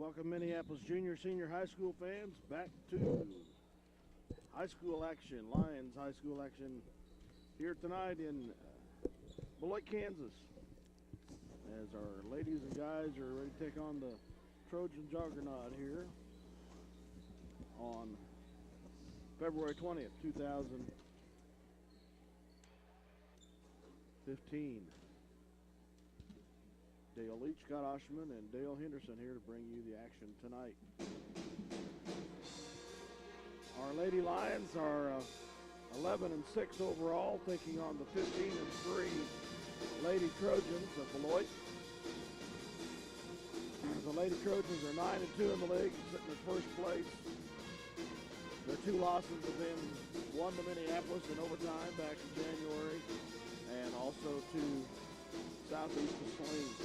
Welcome Minneapolis junior, senior high school fans back to high school action, Lions high school action here tonight in Beloit, Kansas, as our ladies and guys are ready to take on the Trojan Juggernaut here on February 20th, 2015. Dale Leach, Scott Oshman, and Dale Henderson here to bring you the action tonight. Our Lady Lions are 11-6 overall, taking on the 15-3 Lady Trojans of Beloit. The Lady Trojans are 9-2 in the league, sitting in first place. Their two losses have been one to Minneapolis in overtime back in January, and also to Southeast Saline,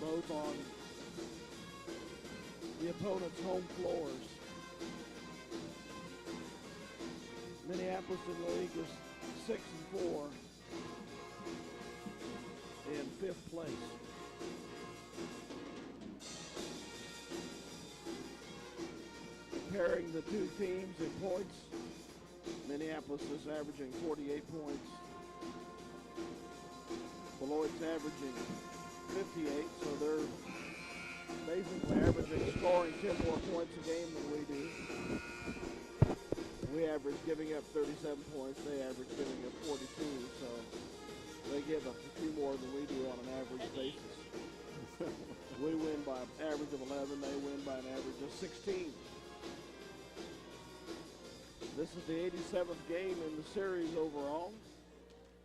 both on the opponent's home floors. Minneapolis in the league is 6-4 in fifth place. Comparing the two teams in points, Minneapolis is averaging 48 points. Beloit's averaging 58, so they're basically averaging scoring 10 more points a game than we do. We average giving up 37 points, they average giving up 42, so they give up a few more than we do on an average basis. We win by an average of 11, they win by an average of 16. This is the 87th game in the series overall.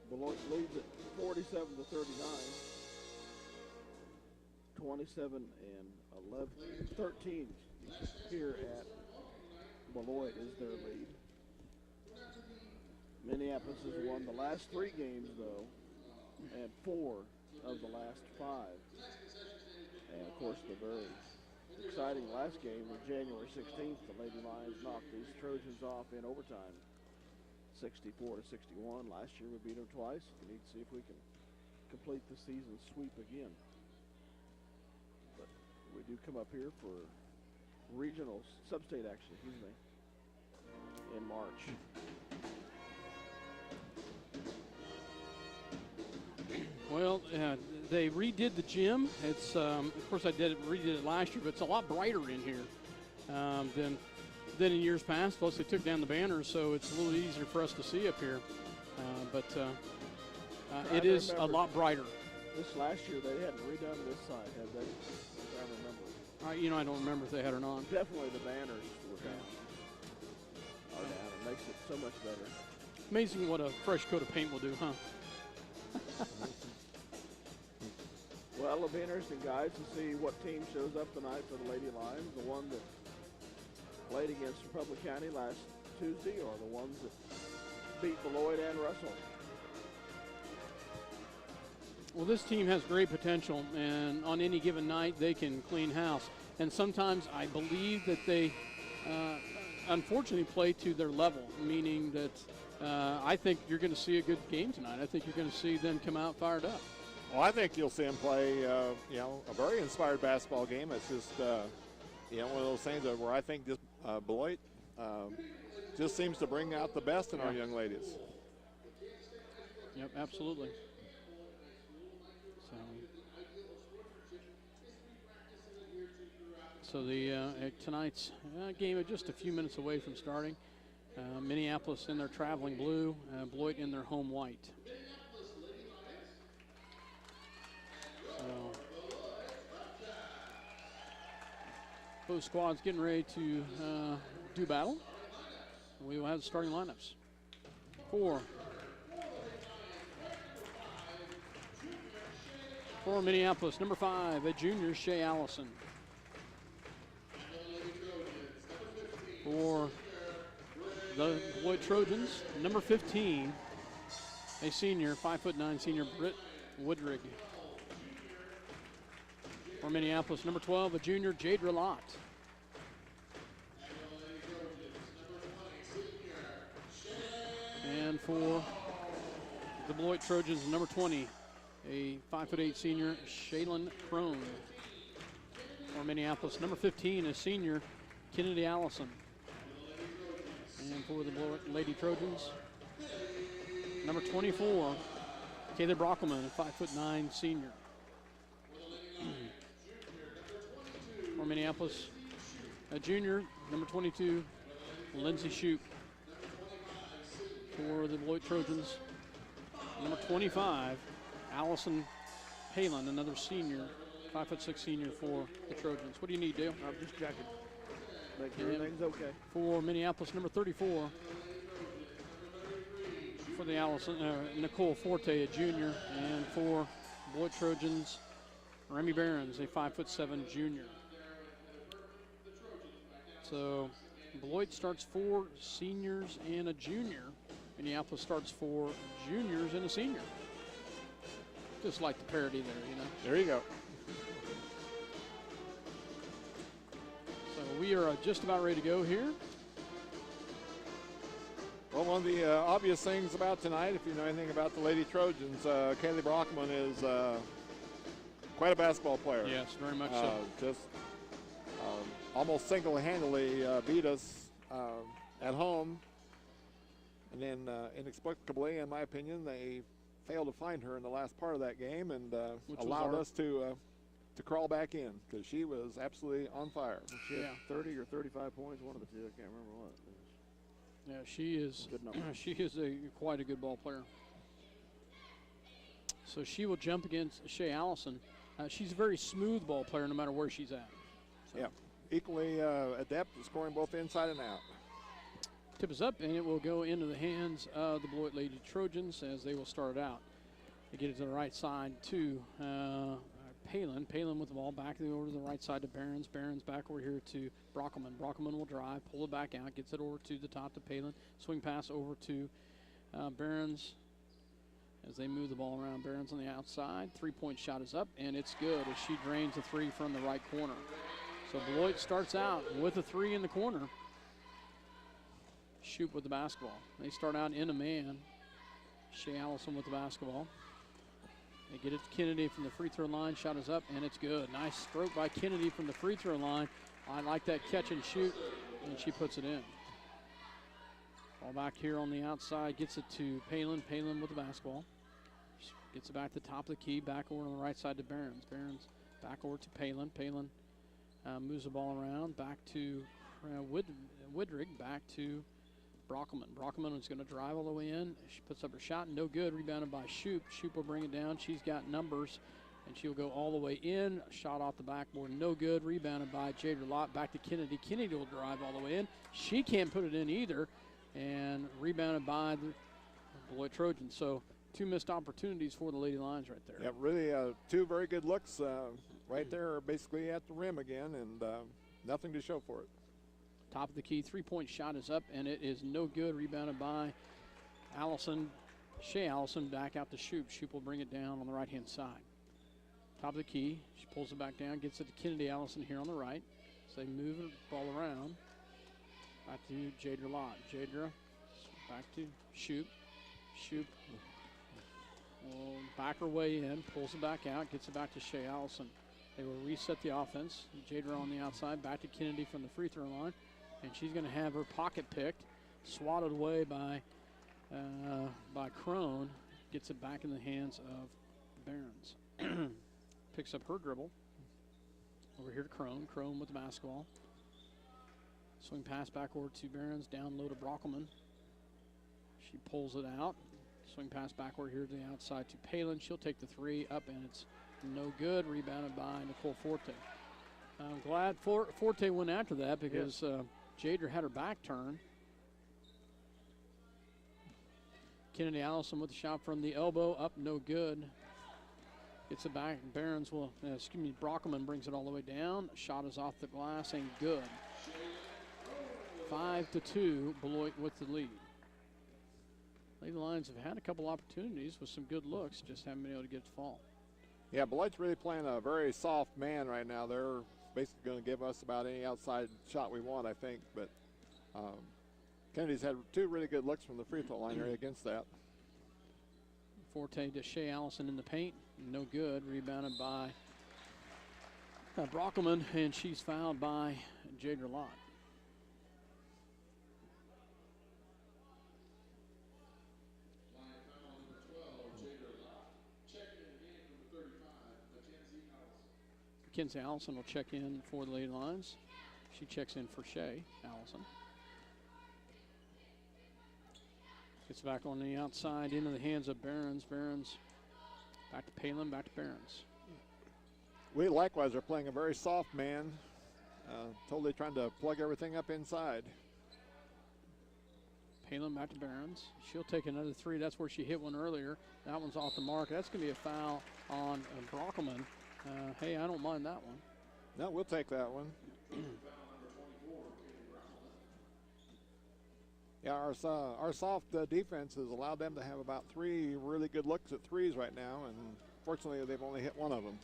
Beloit leads at 47-39. 27 and 11, 13 here at Beloit is their lead. Minneapolis has won the last 3 games though, and 4 of the last 5. And of course the very exciting last game was January 16th. The Lady Lions knocked these Trojans off in overtime, 64-61. Last year we beat them twice. We need to see if we can complete the season sweep again. But we do come up here for regional sub-state action, in March. Well, they redid the gym. It's of course redid it last year, but it's a lot brighter in here than in years past. Plus, they took down the banners, so it's a little easier for us to see up here. It is a lot brighter. This last year they hadn't redone this side, had they? I remember. I don't remember if they had or not. Definitely the banners were down. It makes it so much better. Amazing what a fresh coat of paint will do, huh? Well, it'll be interesting, guys, to see what team shows up tonight for the Lady Lions. The one that played against Republic County last Tuesday, or the ones that beat Beloit and Russell. Well, this team has great potential, and on any given night, they can clean house. And sometimes I believe that they, unfortunately, play to their level, meaning that I think you're going to see a good game tonight. I think you're going to see them come out fired up. Well, I think you'll see them play, a very inspired basketball game. It's just, one of those things where I think this Beloit just seems to bring out the best in our young ladies. Yep, absolutely. So the tonight's game is just a few minutes away from starting. Minneapolis in their traveling blue, Beloit in their home white. So both squads getting ready to do battle. We will have the starting lineups. For Minneapolis, number 5, a junior, Shea Allison. For the Beloit Trojans, number 15, a senior, 5'9" senior, Britt Woodrig. For Minneapolis, number 12, a junior, Jade Relat. And for the Beloit Trojans, number 20, a 5'8" senior, Shaylin Crone. For for Minneapolis. Number 15 is senior Kennedy Allison. And for the Beloit Lady Trojans, number 24, Kayla Brockelman, a 5'9" senior. For Minneapolis, a junior, number 22, Lindsay Shoup. For the Beloit Trojans, number 25, Allison Palin, another senior, 5'6" senior for the Trojans. What do you need, Dale? I'm just checking. Make sure everything's okay. For Minneapolis, number 34, for the Allison, Nicole Forte, a junior. And for Beloit Trojans, Remy Behrens, a 5'7" junior. So Beloit starts 4 seniors and a junior. Minneapolis starts 4 juniors and a senior. Just like the parity there, you know. There you go. So we are just about ready to go here. Well, one of the obvious things about tonight, if you know anything about the Lady Trojans, Kaylee Brockman is quite a basketball player. Yes, very much so. Just almost single-handedly beat us at home. And then inexplicably, in my opinion, they failed to find her in the last part of that game and allowed us to crawl back in because she was absolutely on fire. She had 30 or 35 points, one of the two. I can't remember what. Yeah, she is. She is quite a good ball player. So she will jump against Shea Allison. She's a very smooth ball player, no matter where she's at. So. Yeah, equally adept at scoring both inside and out. Tip is up, and it will go into the hands of the Beloit Lady Trojans as they will start out. They get it to the right side to Palin. Palin with the ball back over to the right side to Behrens. Behrens back over here to Brockelman. Brockelman will drive, pull it back out, gets it over to the top to Palin. Swing pass over to Behrens as they move the ball around. Behrens on the outside. Three-point shot is up, and it's good as she drains the three from the right corner. So Beloit starts out with a three in the corner. Shoup with the basketball. They start out in a man. Shea Allison with the basketball. They get it to Kennedy from the free throw line. Shot is up, and it's good. Nice stroke by Kennedy from the free throw line. I like that catch and shoot, and she puts it in. Ball back here on the outside. Gets it to Palin. Palin with the basketball. Gets it back to the top of the key. Back over on the right side to Behrens. Behrens back over to Palin. Palin moves the ball around. Back to Widrig. Back to Brockelman. Brockelman is going to drive all the way in. She puts up her shot, no good. Rebounded by Shoup. Shoup will bring it down. She's got numbers, and she'll go all the way in. Shot off the backboard, no good. Rebounded by Jada Lott. Back to Kennedy. Kennedy will drive all the way in. She can't put it in either, and rebounded by the Beloit Trojans. So 2 missed opportunities for the Lady Lions right there. Yeah, really 2 very good looks right there, basically at the rim again, and nothing to show for it. Top of the key, 3-point shot is up, and it is no good. Rebounded by Allison. Shea Allison back out to Shoup. Shoup will bring it down on the right-hand side. Top of the key, she pulls it back down, gets it to Kennedy Allison here on the right. So they move the ball around. Back to Jadra Lott. Jadra back to Shoup. Shoup will back her way in, pulls it back out, gets it back to Shea Allison. They will reset the offense. Jadra on the outside, back to Kennedy from the free throw line. And she's going to have her pocket picked, swatted away by Crone. Gets it back in the hands of Behrens. Picks up her dribble. Over here to Crone. Crone with the basketball. Swing pass back over to Behrens. Down low to Brockelman. She pulls it out. Swing pass back over here to the outside to Palin. She'll take the three up, and it's no good. Rebounded by Nicole Forte. I'm glad Forte went after that because Jadra had her back turned. Kennedy Allison with the shot from the elbow, up, no good. Gets it back. Behrens will, Brockelman brings it all the way down. Shot is off the glass and good. 5-2, Beloit with the lead. Lady Lions have had a couple opportunities with some good looks, just haven't been able to get it to fall. Yeah, Beloit's really playing a very soft man right now. They're basically going to give us about any outside shot we want, I think. But Kennedy's had 2 really good looks from the free throw line area against that. Forte to Shea Allison in the paint. No good. Rebounded by Brockelman, and she's fouled by Jadra Lott. Mackenzie Allison will check in for the Lady Lions. She checks in for Shea Allison. Gets back on the outside into the hands of Behrens. Behrens back to Palin, back to Behrens. We likewise are playing a very soft man, totally trying to plug everything up inside. Palin back to Behrens. She'll take another three. That's where she hit one earlier. That one's off the mark. That's going to be a foul on Brockelman. Hey, I don't mind that one. No, we'll take that one. Yeah, our soft defense has allowed them to have about 3 really good looks at threes right now, and fortunately they've only hit one of them.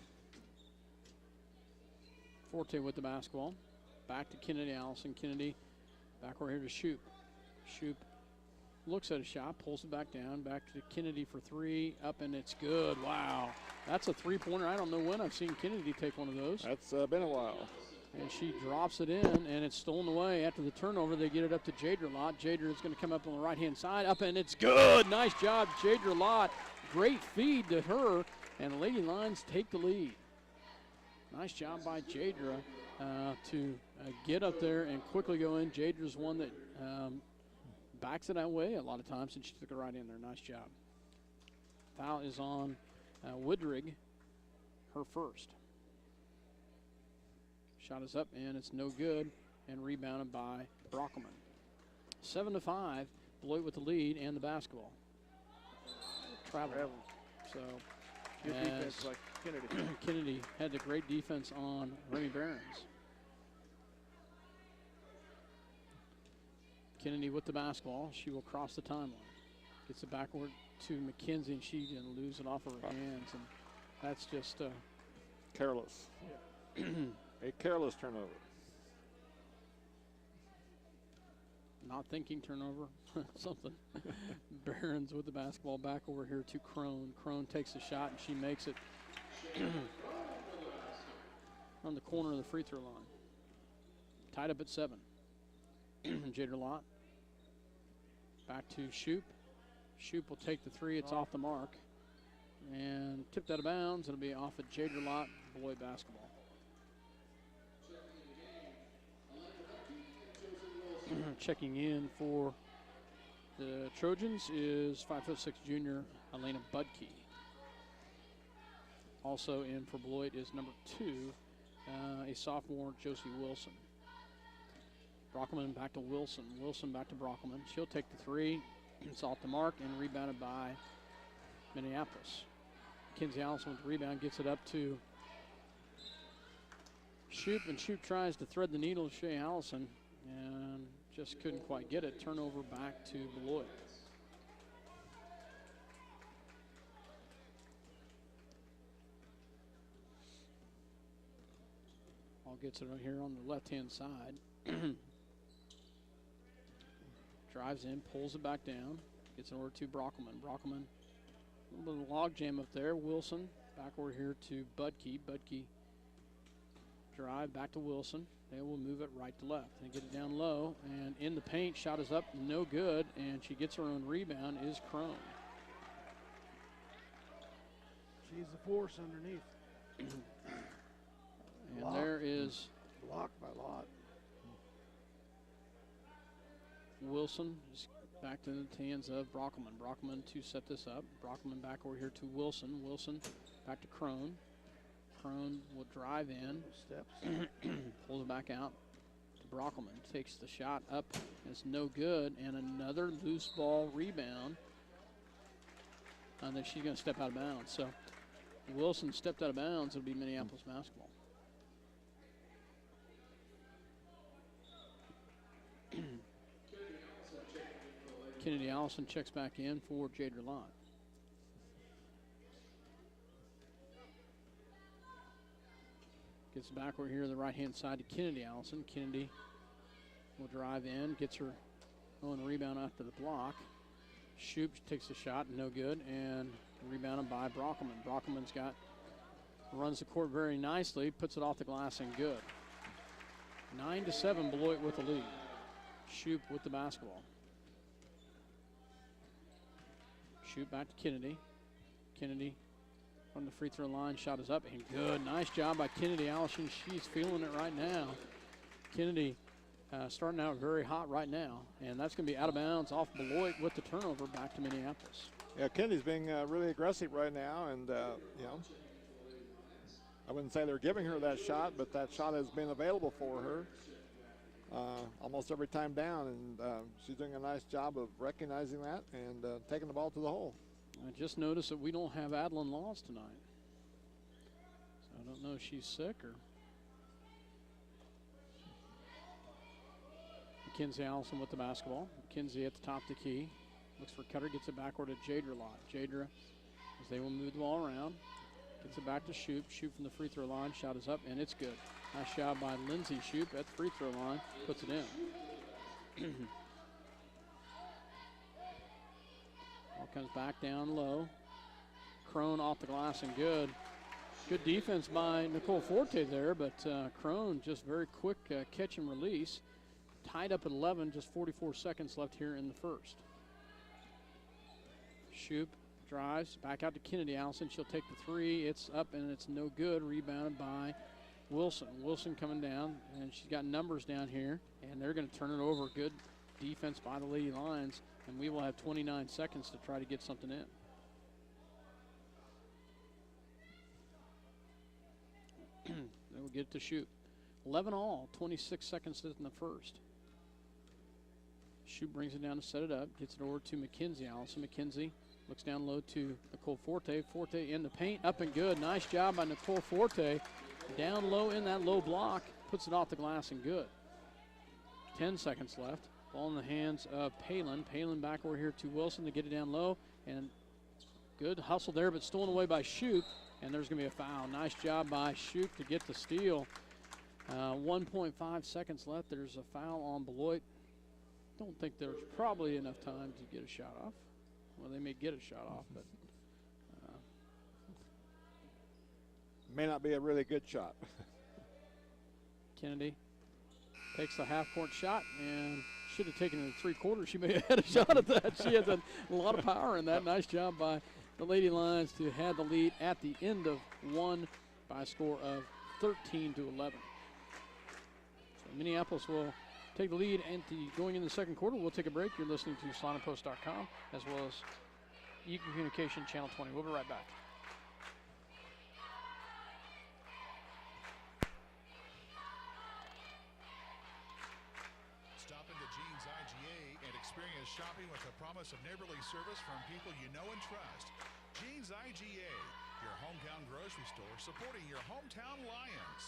Forte with the basketball. Back to Kennedy Allison. Kennedy back over here to Shoop. Shoop looks at a shot, pulls it back down. Back to Kennedy for 3. Up, and it's good. Wow. That's a three-pointer. I don't know when I've seen Kennedy take one of those. That's been a while. And she drops it in, and it's stolen away. After the turnover, they get it up to Jadra Lott. Jadra is going to come up on the right-hand side. Up, and it's good. Nice job, Jadra Lott. Great feed to her, and the Lady Lions take the lead. Nice job by Jadra to get up there and quickly go in. Jadra's one that backs it that way a lot of times, and she took it right in there. Nice job. Foul is on Woodrig, her first. Shot is up, and it's no good, and rebounded by Brockelman. 7-5, Beloit with the lead and the basketball. Travel. So, good defense like Kennedy. Kennedy had the great defense on Remy Behrens. Kennedy with the basketball. She will cross the timeline. Gets it backward to McKenzie, and she didn't lose it off of her hands. And that's just careless. A careless turnover. Not thinking turnover, something. Behrens with the basketball back over here to Crone. Crone takes a shot, and she makes it on the corner of the free throw line. Tied up at 7. Jadra Lott back to Shoop. Shoop will take the 3. It's off the mark. And tipped out of bounds. It'll be off at Jadra Lott, Beloit basketball. Checking in for the Trojans is 5'6" junior Elena Budke. Also in for Beloit is number 2, a sophomore Josie Wilson. Brockelman back to Wilson. Wilson back to Brockelman. She'll take the 3. It's off the mark and rebounded by Minneapolis. Mackenzie Allison with the rebound, gets it up to Shoop, and Shoop tries to thread the needle to Shea Allison and just couldn't quite get it. Turnover back to Beloit. All gets it right here on the left-hand side. Drives in, pulls it back down, gets it over to Brockelman. Brockelman, a little log jam up there. Wilson back over here to Budke. Budke drive back to Wilson. They will move it right to left and get it down low. And in the paint, shot is up, no good. And she gets her own rebound, is Crone. She's the force underneath. And Blocked. there is Blocked by Lott. Wilson is back to the hands of Brockelman. Brockelman to set this up. Brockelman back over here to Wilson. Wilson back to Crone. Crone will drive in. Steps. Pulls it back out to Brockelman. Takes the shot up. It's no good. And another loose ball rebound. I think she's going to step out of bounds. So Wilson stepped out of bounds. It'll be Minneapolis basketball. Kennedy Allison checks back in for Jadra Lott. Gets back over here to the right-hand side to Kennedy Allison. Kennedy will drive in, gets her own rebound after the block. Shoop takes a shot, no good, and rebounded by Brockelman. Brockelman's got runs the court very nicely, puts it off the glass and good. 9-7, Beloit with the lead. Shoup with the basketball. Shoup back to Kennedy. Kennedy from the free throw line, shot is up and good. Nice job by Kennedy. Allison, she's feeling it right now. Kennedy starting out very hot right now, and that's going to be out of bounds off Beloit with the turnover back to Minneapolis. Yeah, Kennedy's being really aggressive right now, and you know, I wouldn't say they're giving her that shot, but that shot has been available for her almost every time down, and she's doing a nice job of recognizing that and taking the ball to the hole. I just noticed that we don't have Adeline Laws tonight, so I don't know if she's sick or. Mackenzie Allison with the basketball. Mackenzie at the top of the key. Looks for Cutter, gets it backward to Jadra Lott. Jadra, as they will move the ball around, gets it back to Shoup. Shoup from the free throw line. Shot is up, and it's good. Nice job by Lindsay Shoup at the free throw line. Puts it in. Ball comes back down low. Crone off the glass and good. Good defense by Nicole Forte there, but Crone just very quick catch and release. Tied up at 11, just 44 seconds left here in the first. Shoup drives back out to Kennedy. Allison, she'll take the three. It's up and it's no good. Rebounded by Wilson. Wilson coming down, and she's got numbers down here, and they're going to turn it over. Good defense by the Lady Lions, and we will have 29 seconds to try to get something in. Then we'll get it to Shoup. 11 all, 26 seconds in the first. Shoup brings it down to set it up, gets it over to Mackenzie Allison. Mackenzie looks down low to Nicole Forte. Forte in the paint, up and good. Nice job by Nicole Forte. Down low in that low block, puts it off the glass and good. 10 seconds left. Ball in the hands of Palin. Palin back over here to Wilson to get it down low. And good hustle there, but stolen away by Shoup. And there's going to be a foul. Nice job by Shoup to get the steal. 1.5 seconds left. There's a foul on Beloit. Don't think there's probably enough time to get a shot off. Well, they may get a shot off, but may not be a really good shot. Kennedy takes the half-court shot and should have taken it in three-quarters. She may have had a shot at that. She has a lot of power in that. Nice job by the Lady Lions to have the lead at the end of one by a score of 13-11. So Minneapolis will take the lead and going in the second quarter. We'll take a break. You're listening to SonicPost.com as well as Eagle Communication Channel 20. We'll be right back. Stop into Jeans IGA and experience shopping with the promise of neighborly service from people you know and trust. Jeans IGA, your hometown grocery store supporting your hometown Lions.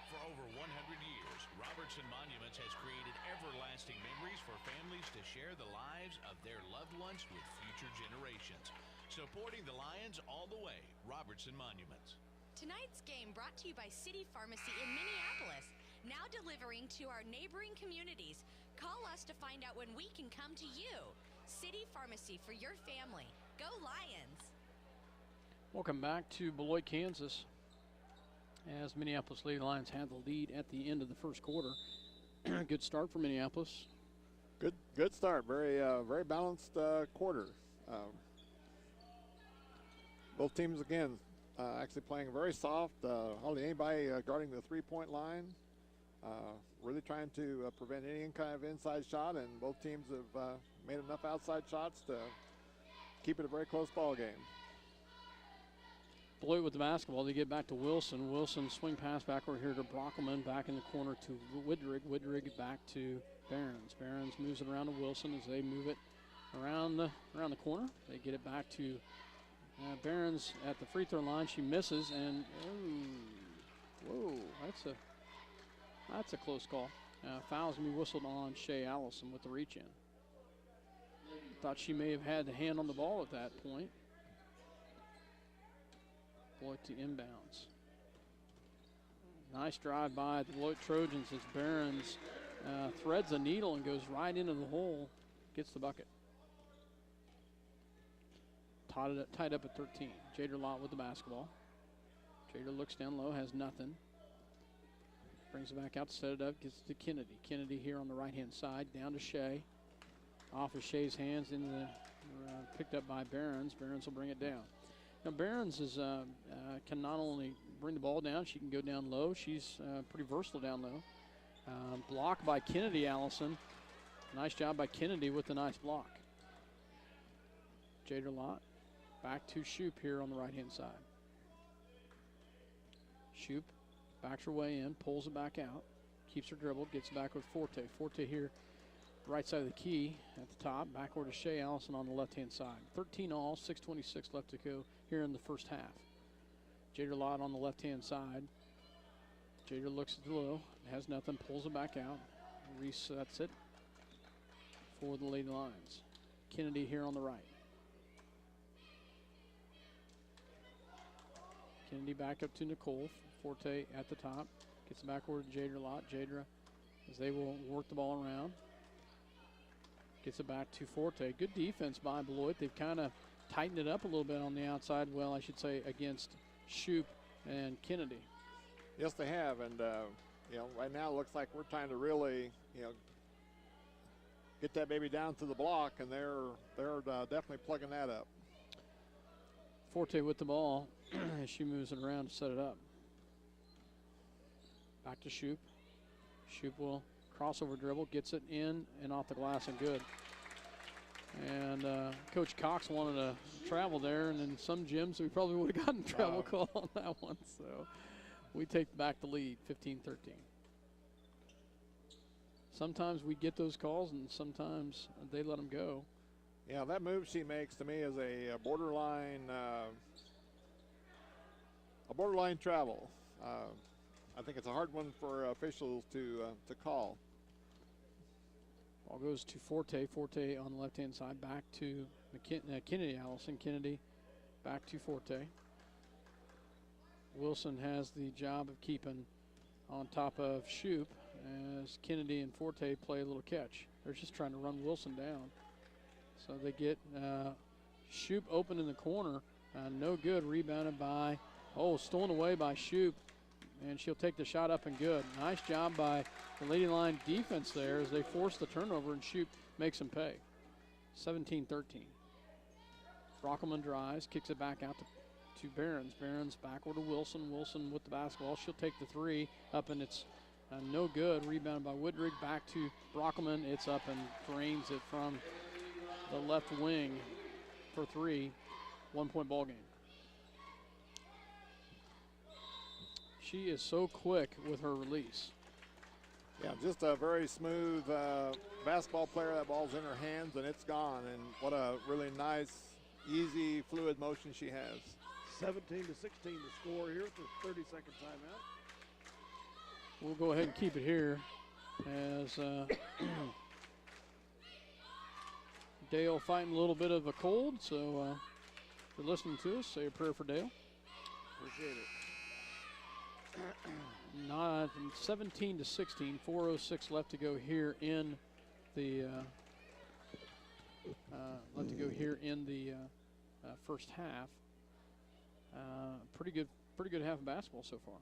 For over 100 years, Robertson Monuments has created everlasting memories for families to share the lives of their loved ones with future generations. Supporting the Lions all the way, Robertson Monuments. Tonight's game brought to you by City Pharmacy in Minneapolis, now delivering to our neighboring communities. Call us to find out when we can come to you. City Pharmacy for your family. Go Lions! Welcome back to Beloit, Kansas. As Minneapolis Lady Lions had the lead at the end of the first quarter. Good start for Minneapolis. Good start. Very balanced quarter. Both teams again actually playing very soft. Hardly anybody guarding the three-point line. Really trying to prevent any kind of inside shot, and both teams have made enough outside shots to keep it a very close ball game. Beloit with the basketball. They get back to Wilson. Wilson swing pass back over here to Brockelman. Back in the corner to Widrig. Widrig back to Behrens. Behrens moves it around to Wilson as they move it around the corner. They get it back to Behrens at the free throw line. She misses, and whoa, that's a close call. Foul's gonna be whistled on Shea Allison with the reach in. Thought she may have had the hand on the ball at that point. Beloit to inbounds. Nice drive by the Beloit Trojans as Behrens threads a needle and goes right into the hole, gets the bucket. Tied up at 13. Jadra Lott with the basketball. Jader looks down low, has nothing. Brings it back out to set it up, gets to Kennedy. Kennedy here on the right-hand side, down to Shea. Off of Shea's hands, into the, picked up by Behrens. Behrens will bring it down. Now, Behrens is, can not only bring the ball down, she can go down low. She's pretty versatile down low. Blocked by Kennedy, Allison. Nice job by Kennedy with the nice block. Jader Lott back to Shoup here on the right-hand side. Shoup backs her way in, pulls it back out, keeps her dribble, gets it back with Forte. Forte here, right side of the key at the top, backward to Shea Allison on the left-hand side. 13 all, 6:26 left to go here in the first half. Jader Lott on the left-hand side. Jader looks at the low, has nothing, pulls it back out, resets it for the Lady Lions. Kennedy here on the right. Kennedy back up to Nicole. Forte at the top. Gets it backward to Jader Lott. Jader, as they will work the ball around. Gets it back to Forte. Good defense by Beloit. They've kind of tightened it up a little bit on the outside. Well, I should say against Shoup and Kennedy. Yes, they have. And, right now it looks like we're trying to really, get that baby down to the block, and they're definitely plugging that up. Forte with the ball as she moves it around to set it up. Back to Shoup. Shoup will crossover dribble, gets it in and off the glass and good. And Coach Cox wanted to travel there, and in some gyms we probably would have gotten a travel call on that one. So we take back the lead, 15-13. Sometimes we get those calls, and sometimes they let them go. Yeah, that move she makes to me is a borderline travel. I think it's a hard one for officials to call. Ball goes to Forte. Forte on the left-hand side, back to Kennedy Allison. Kennedy back to Forte. Wilson has the job of keeping on top of Shoup as Kennedy and Forte play a little catch. They're just trying to run Wilson down. So they get Shoup open in the corner. No good. Rebounded by, stolen away by Shoup. And she'll take the shot up and good. Nice job by the Lady Line defense there as they force the turnover, and Shoup makes them pay. 17-13. Brockelman drives, kicks it back out to Behrens. Behrens backward to Wilson. Wilson with the basketball. She'll take the three up, and it's no good. Rebounded by Woodrig. Back to Brockelman. It's up and drains it from the left wing for three. 1 point ball game. She is so quick with her release. Yeah, just a very smooth basketball player. That ball's in her hands and it's gone. And what a really nice, easy, fluid motion she has. 17-16 to score here for 30-second timeout. We'll go ahead and keep it here as Dale fighting a little bit of a cold. So if you're listening to us, say a prayer for Dale. Appreciate it. Not 17-16, 4:06 left to go here in the first half. Pretty good half of basketball so far.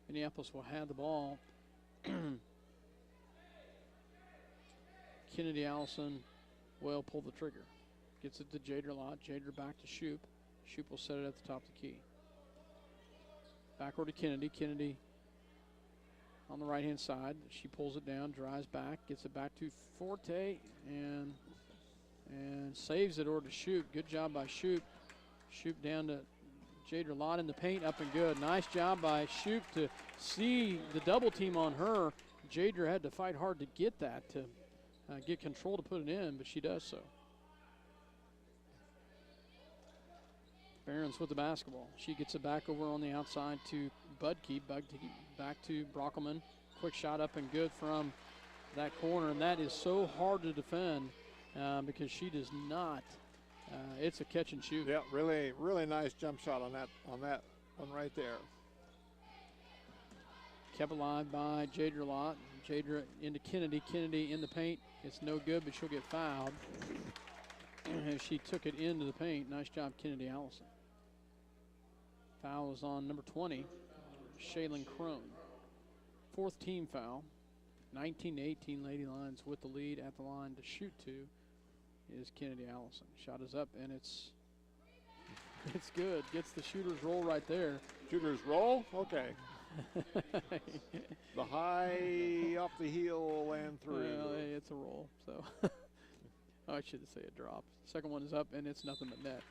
Minneapolis will have the ball. Kennedy Allison will pull the trigger. Gets it to Jader Lott. Jader back to Shoup. Shoup will set it at the top of the key. Backward to Kennedy. Kennedy on the right-hand side. She pulls it down, drives back, gets it back to Forte, and saves it over to Shoup. Good job by Shoup. Shoup down to Jader Lott in the paint, up and good. Nice job by Shoup to see the double team on her. Jader had to fight hard to get that, to get control to put it in, but she does so. Behrens with the basketball. She gets it back over on the outside to Budke. Budke back to Brockelman. Quick shot up and good from that corner, and that is so hard to defend because she does not. It's a catch and shoot. Yeah, really, really nice jump shot on that one right there. Kept alive by Jader Lott. Jader into Kennedy. Kennedy in the paint. It's no good, but she'll get fouled. She took it into the paint. Nice job, Kennedy Allison. Foul is on number 20, Shaylin Crone. 4th team foul. 19-18 Lady Lions with the lead. At the line to shoot to is Kennedy Allison. Shot is up, and it's good. Gets the shooter's roll right there. Shooter's roll? Okay. The high off the heel and through. Well, hey, it's a roll, so. I should say a drop. Second one is up, and it's nothing but net.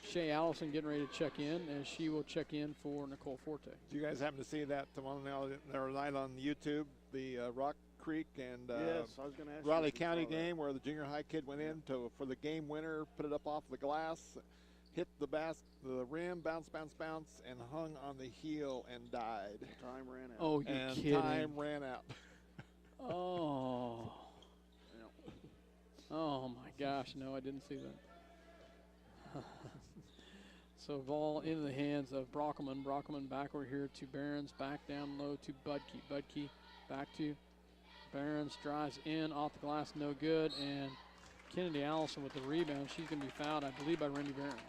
Shay Allison getting ready to check in, and she will check in for Nicole Forte. Do you guys happen to see that tomorrow night on YouTube, the Rock Creek and Yes, I was going to ask Riley you if you County saw that. game where the junior high kid went in for the game winner, put it up off the glass, hit the rim, bounce, and hung on the heel and died. Time ran out. Oh, you're And kidding. time ran out. Oh. Yep. Oh, my gosh. No, I didn't see that. So ball into the hands of Brockelman. Brockelman back over here to Behrens. Back down low to Budke. Budke back to Behrens. Drives in off the glass. No good. And Kennedy Allison with the rebound. She's going to be fouled, I believe, by Randy Behrens.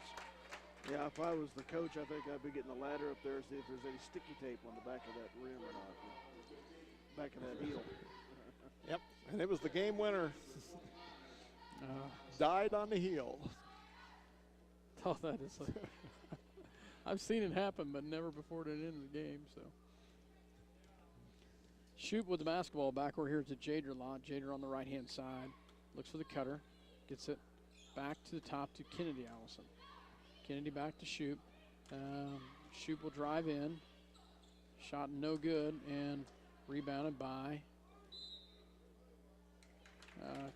Yeah, if I was the coach, I think I'd be getting the ladder up there, see if there's any sticky tape on the back of that rim or not. Back of that heel. Yep, and it was the game winner. Died on the heel. Oh, that is like I've seen it happen, but never before it ended the game. So Shoot with the basketball back over here to Jader Lott. Jader on the right-hand side. Looks for the cutter. Gets it back to the top to Kennedy Allison. Kennedy back to Shoot. Shoot will drive in. Shot no good, and rebounded by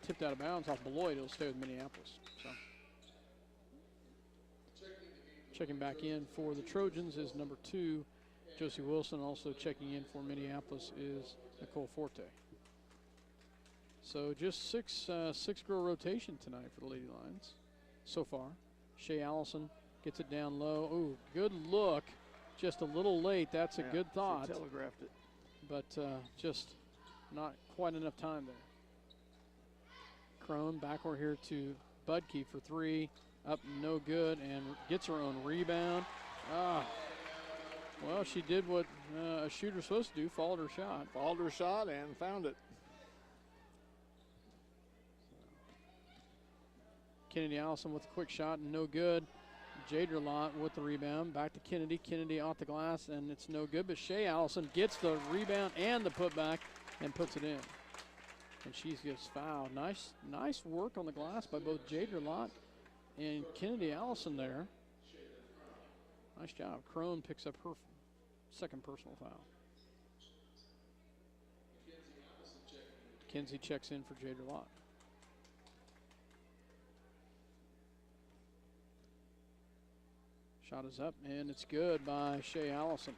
tipped out of bounds off Beloit. It'll stay with Minneapolis. So checking back in for the Trojans is number 2, Josie Wilson. Also checking in for Minneapolis is Nicole Forte. So just six girl rotation tonight for the Lady Lions so far. Shay Allison gets it down low. Ooh, good look. Just a little late. That's a good thought. She telegraphed it. But just not quite enough time there. Crone back over here to Budke for 3. Up no good, and gets her own rebound. Well, she did what a shooter's supposed to do, followed her shot. Followed her shot and found it. Kennedy Allison with a quick shot, and no good. Jader Lott with the rebound. Back to Kennedy. Kennedy off the glass, and it's no good. But Shay Allison gets the rebound and the putback and puts it in. And she gets fouled. Nice work on the glass by both Jader Lott and Kennedy Allison there. Nice job. Crone picks up her second personal foul. Kinsey checks in for Jader Lott. Shot is up, and it's good by Shay Allison.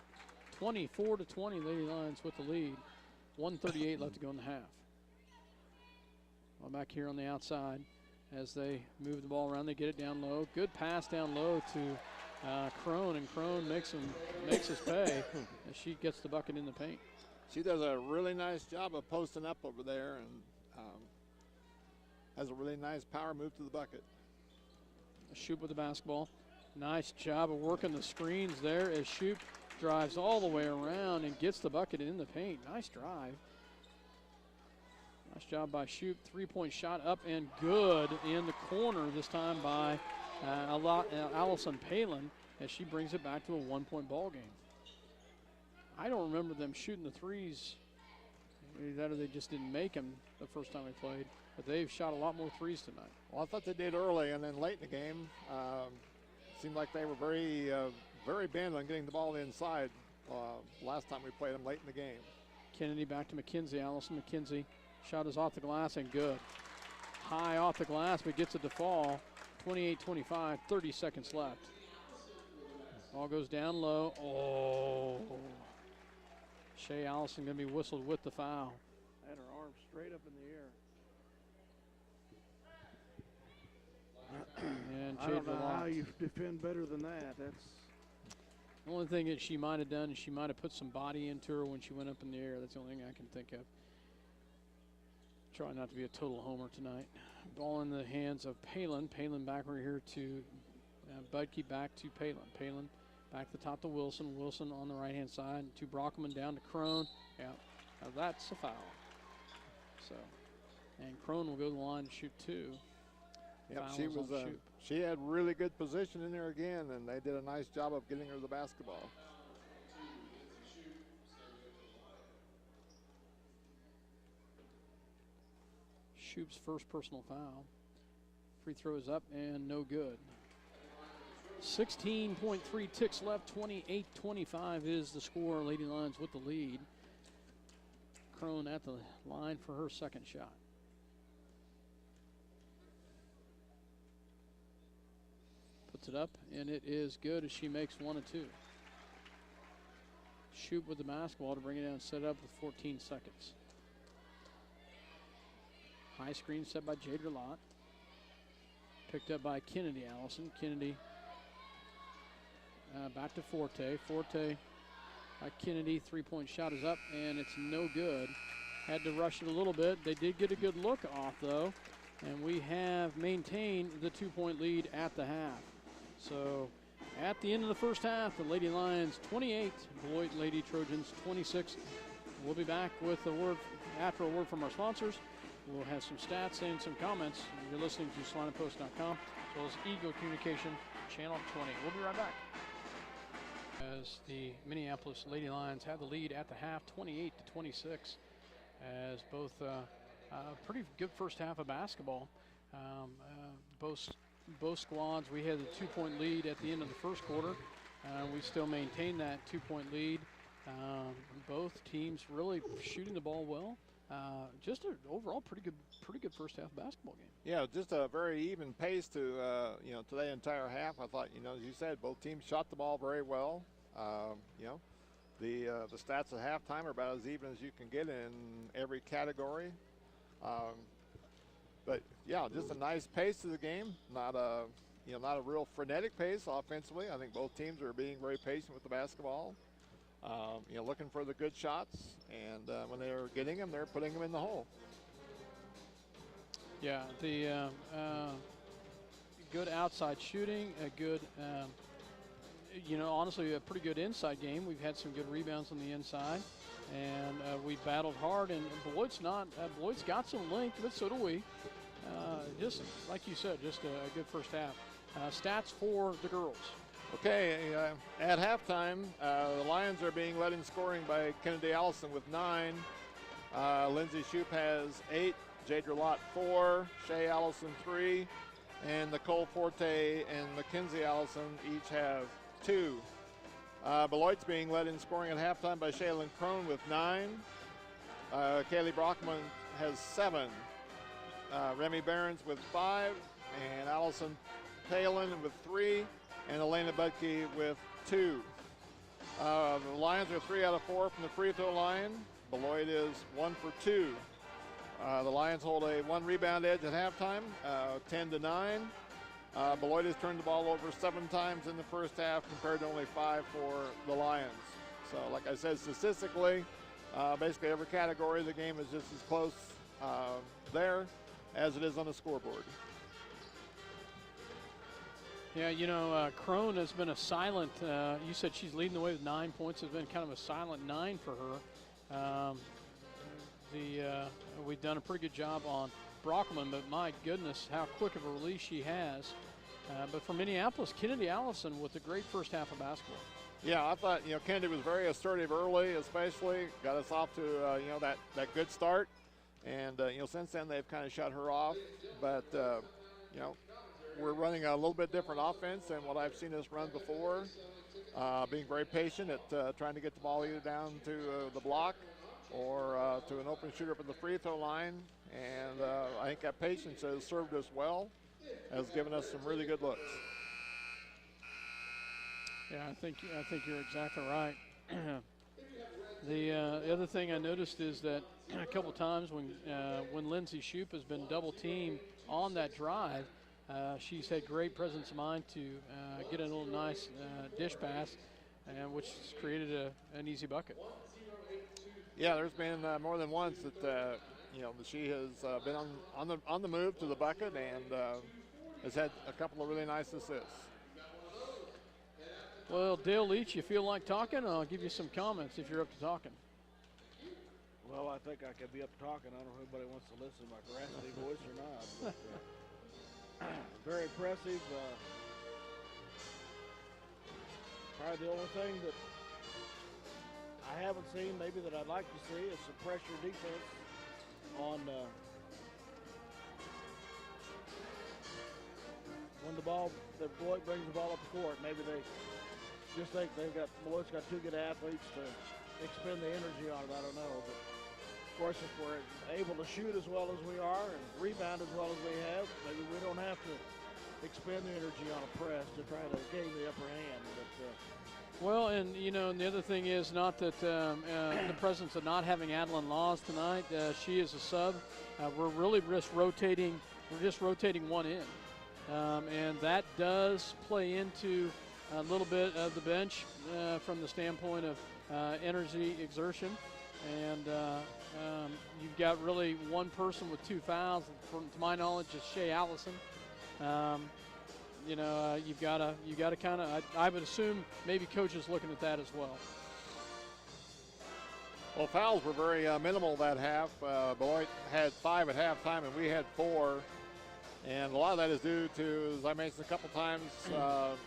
24-20, Lady Lions with the lead. 1:38 left to go in the half. Well, back here on the outside as they move the ball around, they get it down low. Good pass down low to Crone, and Crone makes us pay as she gets the bucket in the paint. She does a really nice job of posting up over there and has a really nice power move to the bucket. Shoot with the basketball. Nice job of working the screens there as Shoop drives all the way around and gets the bucket in the paint. Nice drive. Nice job by Shoop. 3-point shot up and good in the corner, this time by Allison Palin as she brings it back to a 1-point ball game. I don't remember them shooting the threes. Either that or they just didn't make them the first time we played. But they've shot a lot more threes tonight. Well, I thought they did early, and then late in the game, seemed like they were very bent on getting the ball inside last time we played them late in the game. Kennedy back to McKenzie. Allison McKenzie. Shot is off the glass and good. High off the glass, but gets it to fall. 28-25, 30 seconds left. Ball goes down low. Oh. Shay Allison going to be whistled with the foul. Had her arms straight up in the air. And I don't know Jader how Lott. you defend better than that. That's The only thing that she might have done is she might have put some body into her when she went up in the air. That's the only thing I can think of. Try not to be a total homer tonight. Ball in the hands of Palin. Palin back over here to Budke back to Palin. Palin back to the top to Wilson. Wilson on the right-hand side to Brockman down to Crone. Yeah, now that's a foul. So, and Crone will go to the line to shoot 2. Yep, Foul she is on was. Shoop. She had really good position in there again, and they did a nice job of getting her the basketball. Shoop's first personal foul. Free throw is up and no good. 16.3 ticks left, 28-25 is the score. Lady Lions with the lead. Crone at the line for her second shot. Puts it up, and it is good as she makes 1 and 2. Shoop with the basketball to bring it down and set it up with 14 seconds. High screen set by Jade Relot. Picked up by Kennedy Allison. Kennedy back to Forte. Forte by Kennedy. 3-point shot is up, and it's no good. Had to rush it a little bit. They did get a good look off, though, and we have maintained the 2-point lead at the half. So at the end of the first half, the Lady Lions 28, Beloit Lady Trojans 26. We'll be back with a word after a word from our sponsors. We'll have some stats and some comments. You're listening to SalinaPost.com as well as Eagle Communication Channel 20. We'll be right back. As the Minneapolis Lady Lions have the lead at the half, 28-26, as both pretty good first half of basketball. Both squads, we had a 2-point lead at the end of the first quarter. We still maintain that 2-point lead. Both teams really shooting the ball well. Just an overall pretty good first half basketball game. Yeah, just a very even pace to to the entire half. I thought, as you said, both teams shot the ball very well. The stats at halftime are about as even as you can get in every category. But yeah, just a nice pace to the game. Not a real frenetic pace offensively. I think both teams are being very patient with the basketball. Looking for the good shots, and when they're getting them, they're putting them in the hole. Yeah, the good outside shooting, a good, honestly, a pretty good inside game. We've had some good rebounds on the inside, and we battled hard. And Beloit's got some length, but so do we. Just like you said, just a good first half. Stats for the girls. Okay, at halftime, the Lions are being led in scoring by Kennedy Allison with 9. Lindsay Shoop has 8. Jade Relot 4. Shay Allison 3. And Nicole Forte and Mackenzie Allison each have 2. Beloit's being led in scoring at halftime by Shaylin Crone with 9. Kaylee Brockman has 7. Remy Behrens with 5. And Allison Palin with 3. And Elena Budke with 2. The Lions are 3 out of 4 from the free throw line. Beloit is 1 for 2. The Lions hold a 1 rebound edge at halftime, 10-9. Beloit has turned the ball over 7 times in the first half compared to only 5 for the Lions. So like I said, statistically, basically every category, the game is just as close there as it is on the scoreboard. Yeah, Crone has been a silent, you said she's leading the way with 9 points. It's been kind of a silent 9 for her. We've done a pretty good job on Brockman, but my goodness, how quick of a release she has. But for Minneapolis, Kennedy Allison with a great first half of basketball. Yeah, I thought, Kennedy was very assertive early, especially. Got us off to, that good start. And, since then they've kind of shut her off. But, we're running a little bit different offense than what I've seen us run before. Being very patient at trying to get the ball either down to the block or to an open shooter up at the free throw line. And I think that patience has served us well, has given us some really good looks. Yeah, I think you're exactly right. The other thing I noticed is that a couple times when Lindsay Shoop has been double teamed on that drive, she's had great presence of mind to get a little nice dish pass, which has created an easy bucket. Yeah, there's been more than once that she has been on the move to the bucket and has had a couple of really nice assists. Well, Dale Leach, you feel like talking? I'll give you some comments if you're up to talking. Well, I think I could be up talking. I don't know if anybody wants to listen to my raspy voice or not. But, very impressive. Probably the only thing that I haven't seen, maybe that I'd like to see, is some pressure defense on when the Beloit brings the ball up the court. Maybe they just think Beloit's got 2 good athletes to expend the energy on it. I don't know, but of course, if we're able to shoot as well as we are and rebound as well as we have, maybe we don't have to expend the energy on a press to try to gain the upper hand. But, well, and and the other thing is not that the presence of not having Adeline Laws tonight. She is a sub. We're really just rotating. We're just rotating one in, and that does play into a little bit of the bench from the standpoint of energy exertion. And you've got really one person with 2 fouls. To my knowledge, is Shay Allison. You've got to kind of. I would assume maybe coach is looking at that as well. Well, fouls were very minimal that half. Beloit had 5 at halftime, and we had 4. And a lot of that is due to, as I mentioned a couple times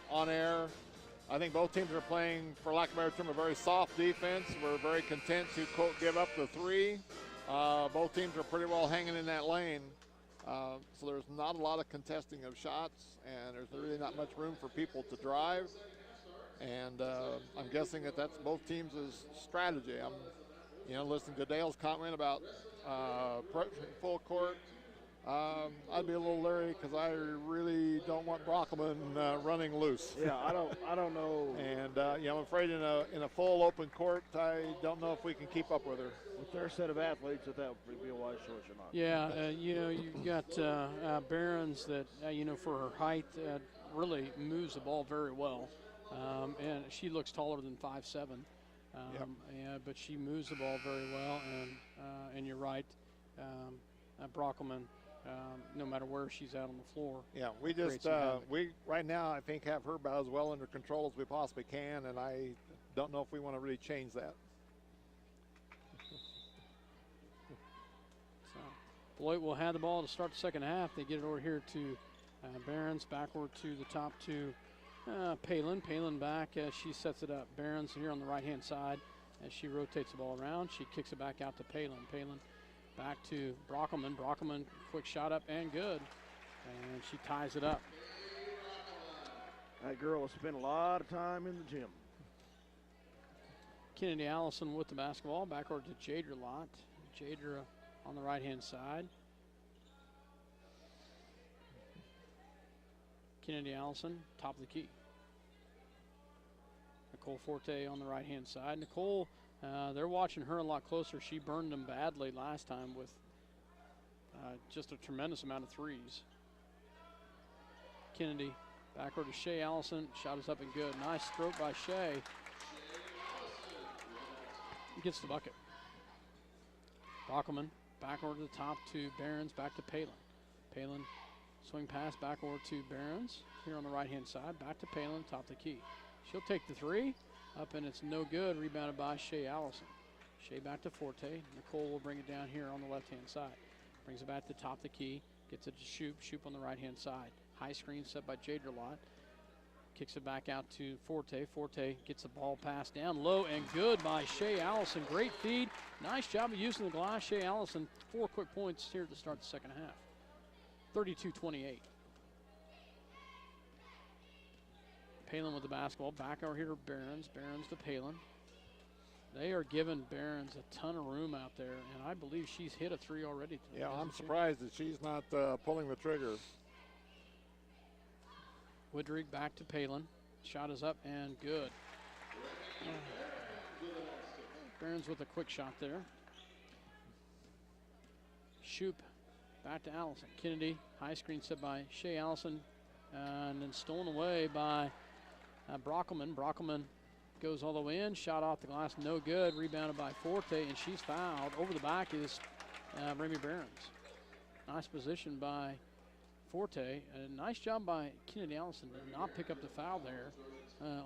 on air, I think both teams are playing, for lack of a better term, a very soft defense. We're very content to, quote, give up the 3. Both teams are pretty well hanging in that lane. So there's not a lot of contesting of shots, and there's really not much room for people to drive. And I'm guessing that that's both teams' strategy. I'm listening to Dale's comment about full court. I'd be a little leery because I really don't want Brockman running loose. yeah, I don't know. And I'm afraid in a full open court, I don't know if we can keep up with her. With their set of athletes, that would be a wise choice or not. Yeah, you've got Behrens that for her height really moves the ball very well, and she looks taller than 5'7". Yeah, but she moves the ball very well, and you're right, Brockman. No matter where she's out on the floor. Yeah, we right now I think have her about as well under control as we possibly can, and I don't know if we want to really change that. So Beloit will have the ball to start the second half. They get it over here to Behrens, backward to the top to Palin. Palin back as she sets it up. Behrens here on the right-hand side as she rotates the ball around. She kicks it back out to Palin. Palin back to Brockman. Brockman, quick shot up and good. And she ties it up. That girl has spent a lot of time in the gym. Kennedy Allison with the basketball. Backward to Jadra Lott. Jadra on the right-hand side. Kennedy Allison, top of the key. Nicole Forte on the right-hand side. Nicole, they're watching her a lot closer. She burned them badly last time with just a tremendous amount of threes. Kennedy backward to Shay Allison. Shot is up and good. Nice stroke by Shay. Gets the bucket. Brockman backward to the top to Behrens. Back to Palin. Palin swing pass backward to Behrens. Here on the right-hand side. Back to Palin, top of the key. She'll take the 3. Up and it's no good. Rebounded by Shay Allison. Shay back to Forte. Nicole will bring it down here on the left-hand side. Brings it back to the top of the key. Gets it to Shoop. Shoop on the right-hand side. High screen set by Jadra Lott. Kicks it back out to Forte. Forte gets the ball passed down low and good by Shay Allison. Great feed. Nice job of using the glass. Shay Allison, 4 quick points here to start the second half. 32-28. Palin with the basketball. Back over here to Behrens. Behrens to Palin. They are giving Behrens a ton of room out there, and I believe she's hit a 3 already tonight. Yeah, I'm surprised that she's not pulling the trigger. Woodrig back to Palin. Shot is up and good. Behrens with a quick shot there. Shoop back to Allison. Kennedy, high screen set by Shay Allison, and then stolen away by Brockman. Brockman goes all the way in. Shot off the glass, no good. Rebounded by Forte, and she's fouled. Over the back is Remy Behrens. Nice position by Forte. A nice job by Kennedy Allison to not pick up the foul there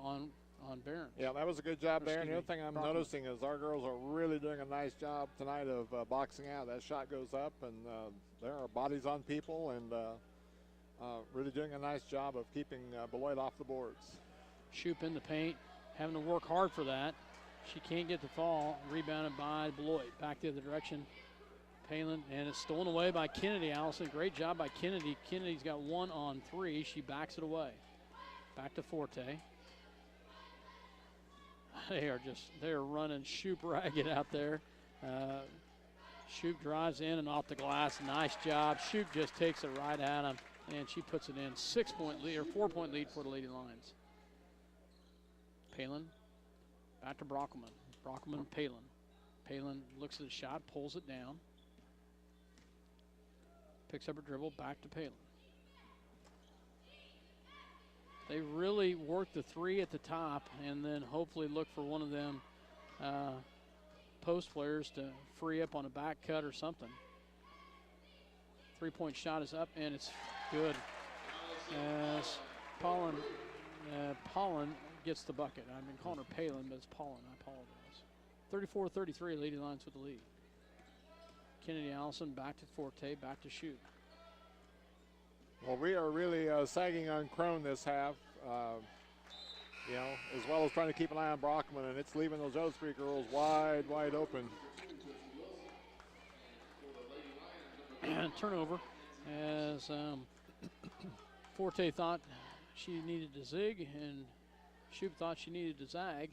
on on Barron. Yeah, that was a good job there. And the other Excuse thing I'm me, Brockman. noticing is our girls are really doing a nice job tonight of boxing out. That shot goes up, and there are bodies on people, and really doing a nice job of keeping Beloit off the boards. Shoop in the paint, having to work hard for that. She can't get the fall. Rebounded by Beloit. Back the other direction. Palin, and it's stolen away by Kennedy. Allison, great job by Kennedy. Kennedy's got 1 on 3. She backs it away. Back to Forte. They're running Shoop ragged out there. Shoop drives in and off the glass. Nice job. Shoop just takes it right at him, and she puts it in. 6-point lead, or 4-point lead for the Lady Lions. Palin, back to Brockelman. Brockelman, Palin. Palin looks at the shot, pulls it down. Picks up a dribble, back to Palin. They really work the 3 at the top and then hopefully look for one of them post players to free up on a back cut or something. 3-point shot is up and it's good. As Pollen gets the bucket. I've been calling her Palin, but it's Pollen. I apologize. 34-33, Lady Lions with the lead. Kennedy Allison back to Forte, back to Shoot. Well, we are really sagging on Crone this half, as well as trying to keep an eye on Brockman, and it's leaving those other 3 girls wide open. Turnover as Forte thought she needed to zig and Shoop thought she needed to zag.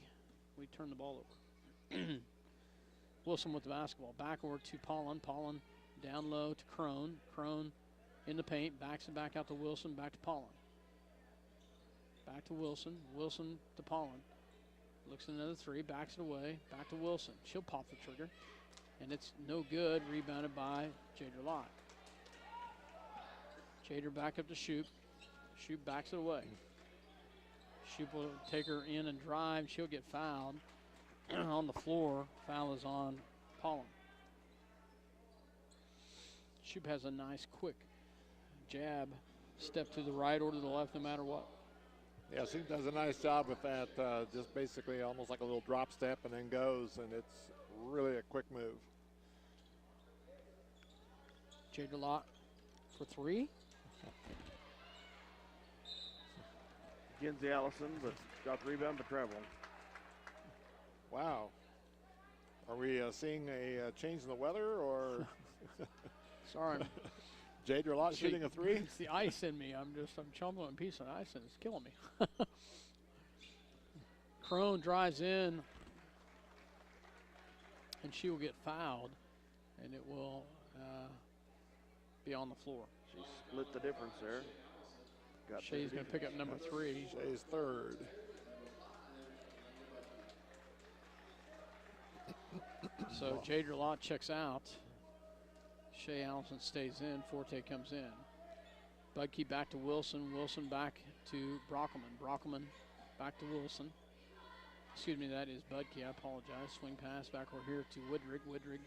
We turned the ball over. Wilson with the basketball. Back over to Pollen. Pollen down low to Crone. Crone in the paint. Backs it back out to Wilson. Back to Pollen. Back to Wilson. Wilson to Pollen. Looks at another 3. Backs it away. Back to Wilson. She'll pop the trigger. And it's no good. Rebounded by Jader Lott. Jader back up to Shoop. Shoop backs it away. Shoop will take her in and drive. She'll get fouled. On the floor, foul is on Pollen. Shoop has a nice quick jab, step to the right or to the left no matter what. Yeah, she does a nice job with that, just basically almost like a little drop step and then goes, and it's really a quick move. Jader Lott for 3. Kenzie Allison, but got the rebound but travel. Wow. Are we seeing a change in the weather, or? Sorry. Jader Lott shooting a 3? It's the ice in me. I'm chomping on a piece of ice and it's killing me. Crone drives in and she will get fouled and it will be on the floor. She split the difference there. Shea's going to pick up number 3. Shea's 3rd. So Jader Lott checks out. Shea Allison stays in. Forte comes in. Budke back to Wilson. Wilson back to Brockelman. Brockelman back to Wilson. Excuse me, that is Budke. I apologize. Swing pass back over here to Woodrig. Woodrig.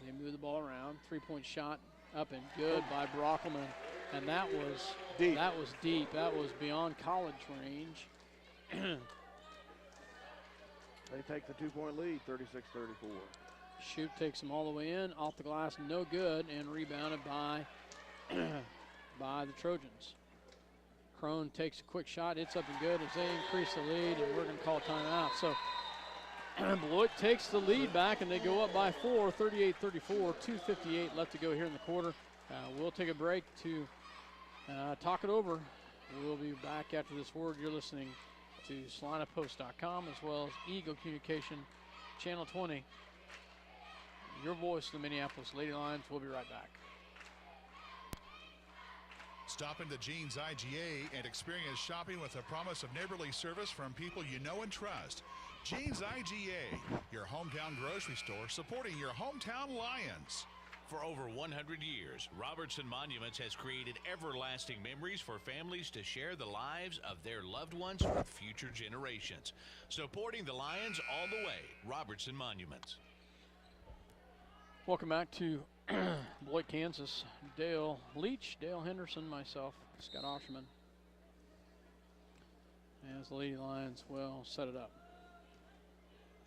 They move the ball around. 3-point shot up and good by Brockelman. And that was deep. That was deep. That was beyond college range. They take the 2-point lead, 36-34. Shoot takes them all the way in, off the glass, no good, and rebounded by by the Trojans. Crone takes a quick shot, it's up and good as they increase the lead, and we're going to call timeout. So Beloit takes the lead back, and they go up by 4, 38-34, 2:58 left to go here in the quarter. We'll take a break to talk it over. We'll be back after this word. You're listening to SalinaPost.com as well as Eagle Communication Channel 20. Your voice, the Minneapolis Lady Lions. We'll be right back. Stop into Jeans IGA and experience shopping with a promise of neighborly service from people you know and trust. Jeans IGA, your hometown grocery store supporting your hometown Lions. For over 100 years, Robertson Monuments has created everlasting memories for families to share the lives of their loved ones with future generations. Supporting the Lions all the way, Robertson Monuments. Welcome back to Beloit, Kansas. Dale Leach, Dale Henderson, myself, Scott Osherman. as the Lady Lions will set it up.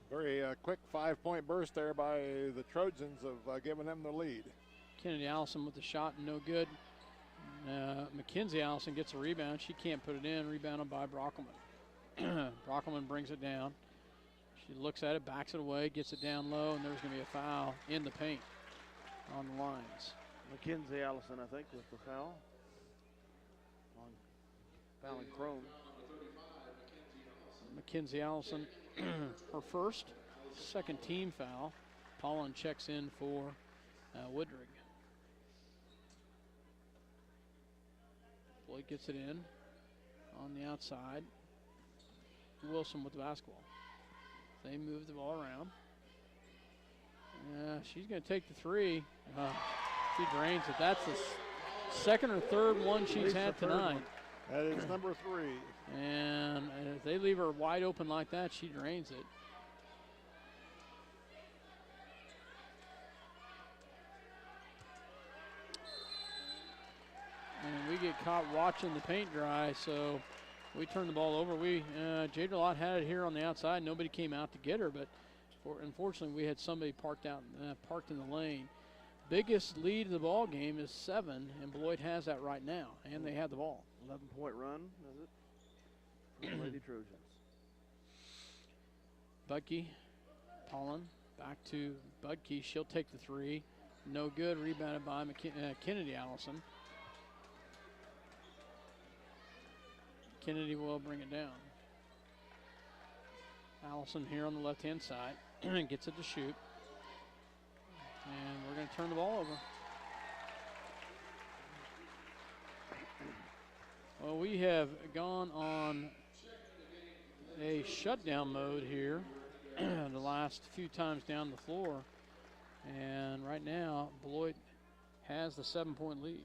Very quick 5-point burst there by the Trojans of giving them the lead. Kennedy Allison with the shot, no good. Mackenzie Allison gets a rebound. She can't put it in. Rebounded by Brockelman. Brockelman brings it down. She looks at it, backs it away, gets it down low, and there's going to be a foul in the paint on the Lions. Mackenzie Allison, I think, with the foul. On fouling Crone. Mackenzie Allison, her first, second team foul. Paulin checks in for Woodring. Beloit gets it in on the outside. Wilson with the basketball. They move the ball around. She's going to take the three. She drains it. That's the second or third one she's had tonight. That is number 3. And if they leave her wide open like that, she drains it. And we get caught watching the paint dry, so we turn the ball over. Jade Beloit had it here on the outside. Nobody came out to get her, but unfortunately we had somebody parked in the lane. Biggest lead of the ball game is 7, and Beloit has that right now, and they have the ball. 11-point run, is it? For the Lady Trojans. Budke, Paulin, back to Budke. She'll take the 3. No good. Rebounded by Kennedy Allison. Kennedy will bring it down. Allison here on the left-hand side gets it to shoot. And we're going to turn the ball over. Well, we have gone on a shutdown mode here the last few times down the floor. And right now, Beloit has the 7-point lead.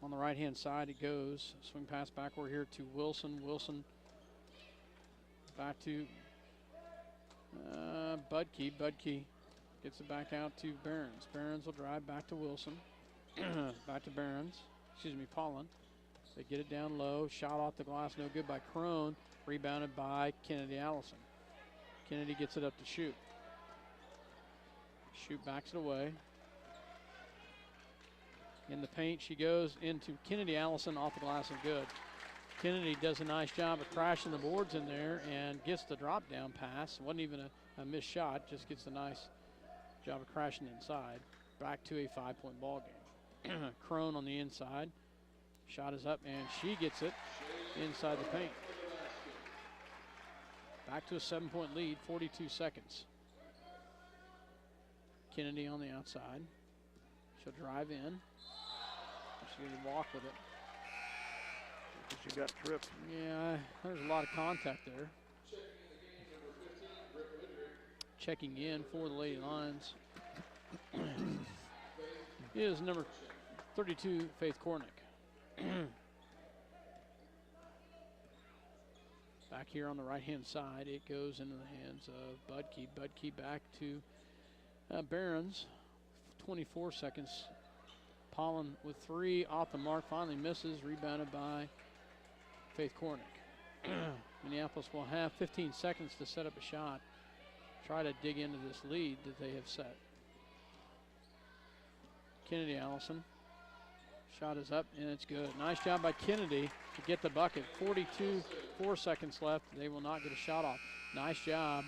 On the right-hand side, it goes. Swing pass backward here to Wilson. Wilson back to Budke. Budke gets it back out to Behrens. Behrens will drive back to Wilson. Back to Behrens. Excuse me, Paulin. They get it down low. Shot off the glass, no good by Crone. Rebounded by Kennedy Allison. Kennedy gets it up to shoot. Shoot backs it away. In the paint, she goes into Kennedy Allison off the glass and good. Kennedy does a nice job of crashing the boards in there and gets the drop down pass. Wasn't even a missed shot, just gets a nice job of crashing inside. Back to a 5-point ball game. Crone on the inside. Shot is up and she gets it inside the paint. Back to a 7-point lead, 42 seconds. Kennedy on the outside. She'll drive in. She's going to walk with it. She got tripped. Yeah, there's a lot of contact there. Checking in for the Lady Lions is number 32, Faith Kornick. Back here on the right-hand side, it goes into the hands of Budke. Budke back to Behrens. 24 seconds. Paulin with 3 off the mark, finally misses, rebounded by Faith Kornick. Minneapolis will have 15 seconds to set up a shot, try to dig into this lead that they have set. Kennedy Allison, shot is up and it's good. Nice job by Kennedy to get the bucket. 4 seconds left, they will not get a shot off. Nice job.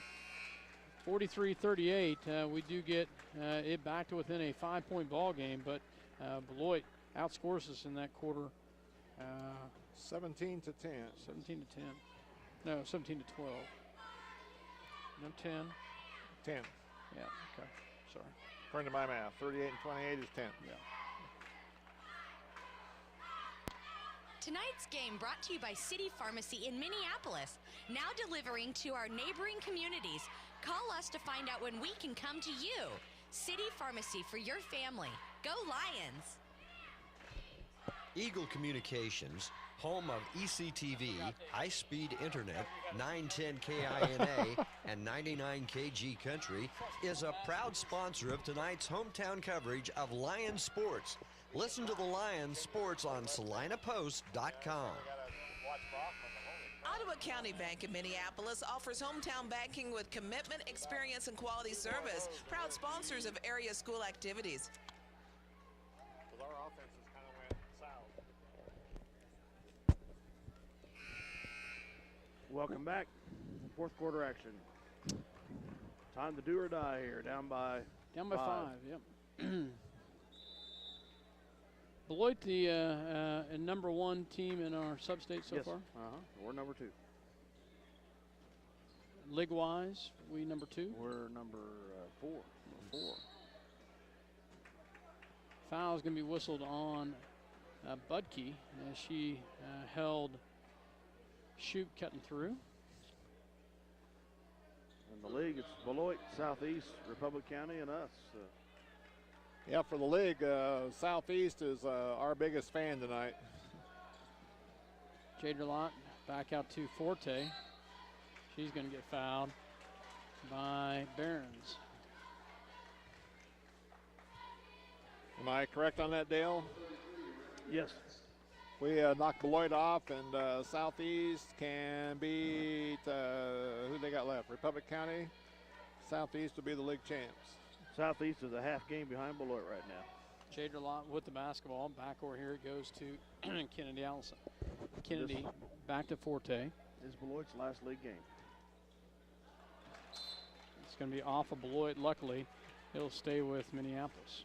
43-38, we do get it back to within a 5-point ball game, but Beloit outscores us in that quarter. 17 to 10. 17 to 10. No, 17 to 12. No, 10. 10. Yeah, okay, sorry. According to my math, 38 and 28 is 10. Yeah. Tonight's game brought to you by City Pharmacy in Minneapolis, now delivering to our neighboring communities. Call us to find out when we can come to you. City Pharmacy for your family. Go Lions! Eagle Communications, home of ECTV, high-speed internet, 910 KINA, and 99 KG Country, is a proud sponsor of tonight's hometown coverage of Lions sports. Listen to the Lions sports on SalinaPost.com. Ottawa County Bank in Minneapolis offers hometown banking with commitment, experience, and quality service. Proud sponsors of area school activities. Our offenses kind of went south. Welcome back. Fourth quarter action. Time to do or die here. Down by 5. Yep. Beloit, the number 1 team in our sub-state so far. We're number 2. League-wise, we number 2. We're number 4. Foul is going to be whistled on Budke as she held Shoop cutting through. In the league, it's Beloit, Southeast, Republic County, and us. Yeah, for the league, Southeast is our biggest fan tonight. Jade Lot back out to Forte. She's going to get fouled by Behrens. Am I correct on that, Dale? Yes. We knocked Beloit off, and Southeast can beat, who they got left? Republic County. Southeast will be the league champs. Southeast is a half game behind Beloit right now. Jade Lot with the basketball. Back over here it goes to Kennedy Allison. Kennedy back to Forte. Is Beloit's last league game. It's going to be off of Beloit. Luckily, he'll stay with Minneapolis.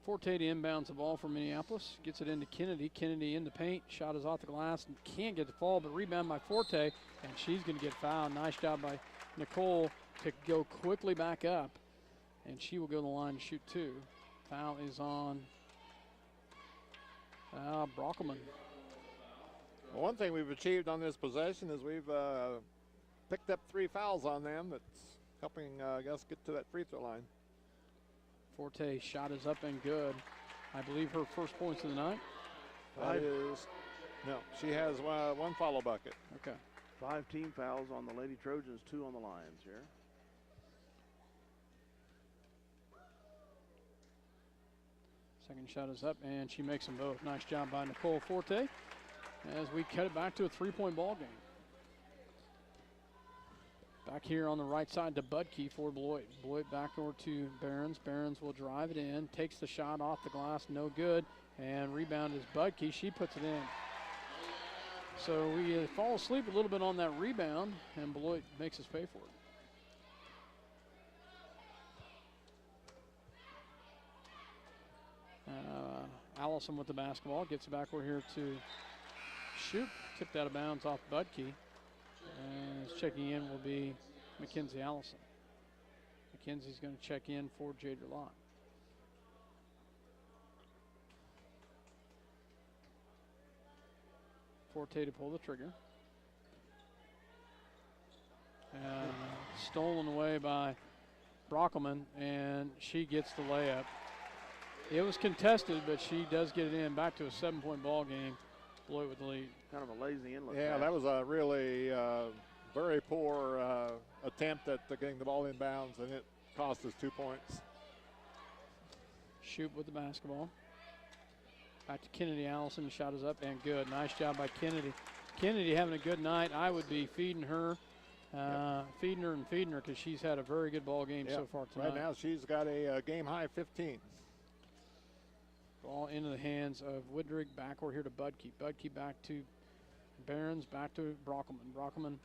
Forte inbounds the ball for Minneapolis. Gets it into Kennedy. Kennedy in the paint. Shot is off the glass and can't get the fall, but rebound by Forte, and she's going to get fouled. Nice job by Nicole to go quickly back up, and she will go to the line to shoot 2. Foul is on Brockelman. Well, one thing we've achieved on this possession is we've picked up 3 fouls on them. That's helping us get to that free throw line. Forte shot is up and good. I believe her first points of the night. No, she has 1 follow bucket. Okay. 5 team fouls on the Lady Trojans, 2 on the Lions here. Second shot is up, and she makes them both. Nice job by Nicole Forte as we cut it back to a 3-point ball game. Back here on the right side to Budke for Beloit. Beloit back over to Behrens. Behrens will drive it in, takes the shot off the glass, no good, and rebound is Budke. She puts it in. So we fall asleep a little bit on that rebound, and Beloit makes us pay for it. Allison with the basketball, gets it back over here to Shoop. Tipped out of bounds off Budke. And checking in will be Mackenzie Allison. Mackenzie's going to check in for Jade Lott. Forte to pull the trigger. And stolen away by Brockelman, and she gets the layup. It was contested, but she does get it in. Back to a 7-point ball game. Beloit with the lead. Kind of a lazy inlet. Yeah, pass. that was a really very poor attempt at getting the ball in bounds, and it cost us 2 points. Shoot with the basketball. Back to Kennedy Allison. The shot is up and good. Nice job by Kennedy. Kennedy having a good night. I would be feeding her, feeding her because she's had a very good ball game so far tonight. Right now she's got a game high 15. Ball into the hands of Woodrig. Back over here to Budke. Budke back to Behrens. Back to Brockelman. Brockelman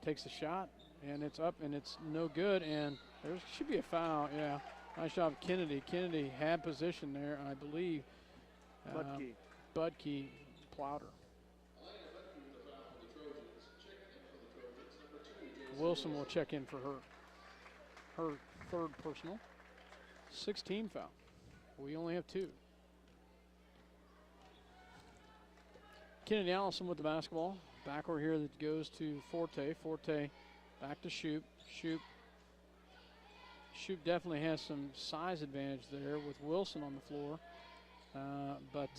takes the shot, and it's up, and it's no good. And there should be a foul. Yeah, nice job, Kennedy. Kennedy had position there, I believe. Budke plowed her. Wilson will check in for her third personal. 16 foul. We only have 2. Kennedy Allison with the basketball. Back over here that goes to Forte. Forte back to Shoop. Shoop definitely has some size advantage there with Wilson on the floor. But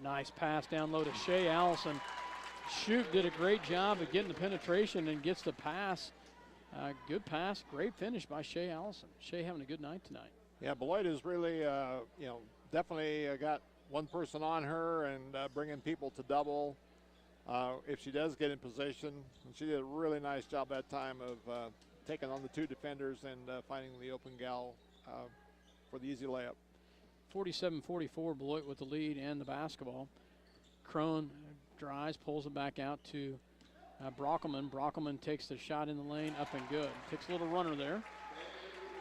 nice pass down low to Shea Allison. Shoop did a great job of getting the penetration and gets the pass Good pass, great finish by Shea Allison. Shea having a good night tonight. Yeah, Beloit is really, definitely got one person on her and bringing people to double. If she does get in position, and she did a really nice job that time of taking on the 2 defenders and finding the open gal for the easy layup. 47-44, Beloit with the lead and the basketball. Crone drives, pulls it back out to Brockelman. Brockelman takes the shot in the lane, up and good. Takes a little runner there.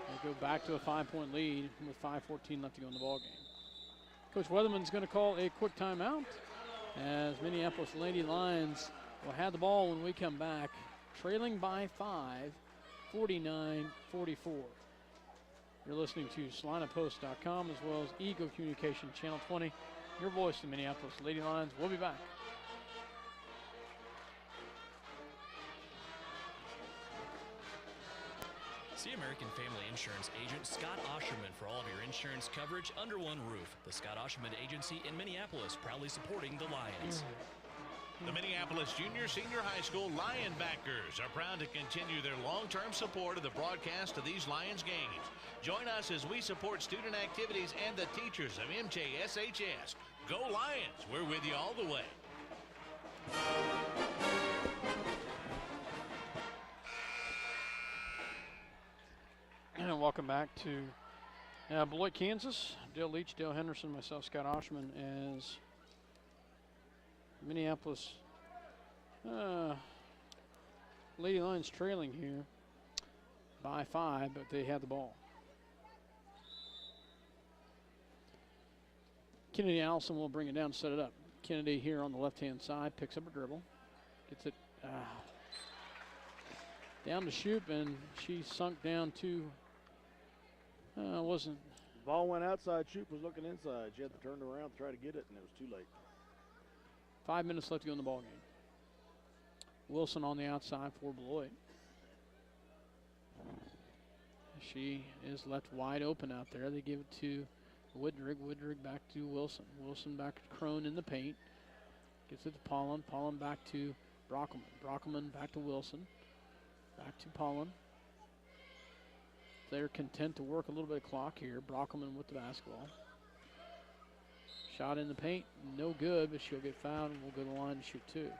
They go back to a 5-point lead with 5:14 left to go in the ballgame. Coach Weatherman's going to call a quick timeout as Minneapolis Lady Lions will have the ball when we come back, trailing by 5, 49-44. You're listening to SalinaPost.com as well as Eagle Communication Channel 20. Your voice to Minneapolis Lady Lions. We'll be back. See American Family Insurance agent Scott Osherman for all of your insurance coverage under one roof. The Scott Osherman Agency in Minneapolis, proudly supporting the Lions. The Minneapolis Junior Senior High School Lionbackers are proud to continue their long-term support of the broadcast of these Lions games. Join us as we support student activities and the teachers of MJSHS. Go Lions! We're with you all the way. And welcome back to Beloit, Kansas. Dale Leach, Dale Henderson, myself, Scott Oshman, as Minneapolis Lady Lions trailing here by 5, but they have the ball. Kennedy Allison will bring it down and set it up. Kennedy here on the left-hand side picks up a dribble, gets it down to Shoop, and she sunk down to wasn't. Ball went outside. Shoop was looking inside. She had to turn around, try to get it, and it was too late. 5 minutes left to go in the ball game. Wilson on the outside for Beloit. She is left wide open out there. They give it to Woodrig. Woodrig back to Wilson. Wilson back to Crone in the paint. Gets it to Pollen. Pollen back to Brockelman. Brockelman back to Wilson. Back to Pollen. They're content to work a little bit of clock here. Brockelman with the basketball. Shot in the paint, no good, but she'll get fouled and we'll go to the line to shoot 2.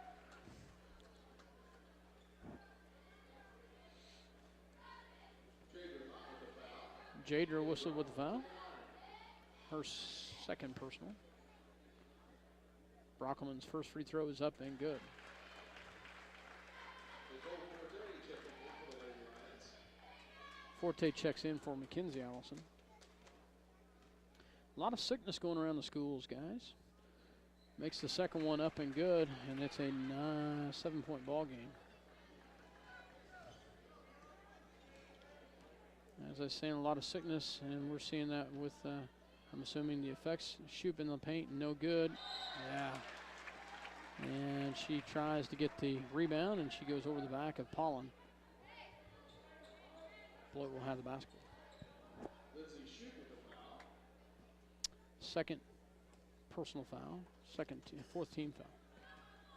Jadra whistled with the foul. Her second personal. Brockelman's first free throw is up and good. Forte checks in for Mackenzie Allison. A lot of sickness going around the schools, guys. Makes the second one up and good, and it's a 7-point ball game. As I was saying, a lot of sickness, and we're seeing that with, I'm assuming, the effects. Shoop in the paint, no good. Yeah. And she tries to get the rebound, and she goes over the back of Pollen. Beloit will have the basketball. Second personal foul, fourth team foul.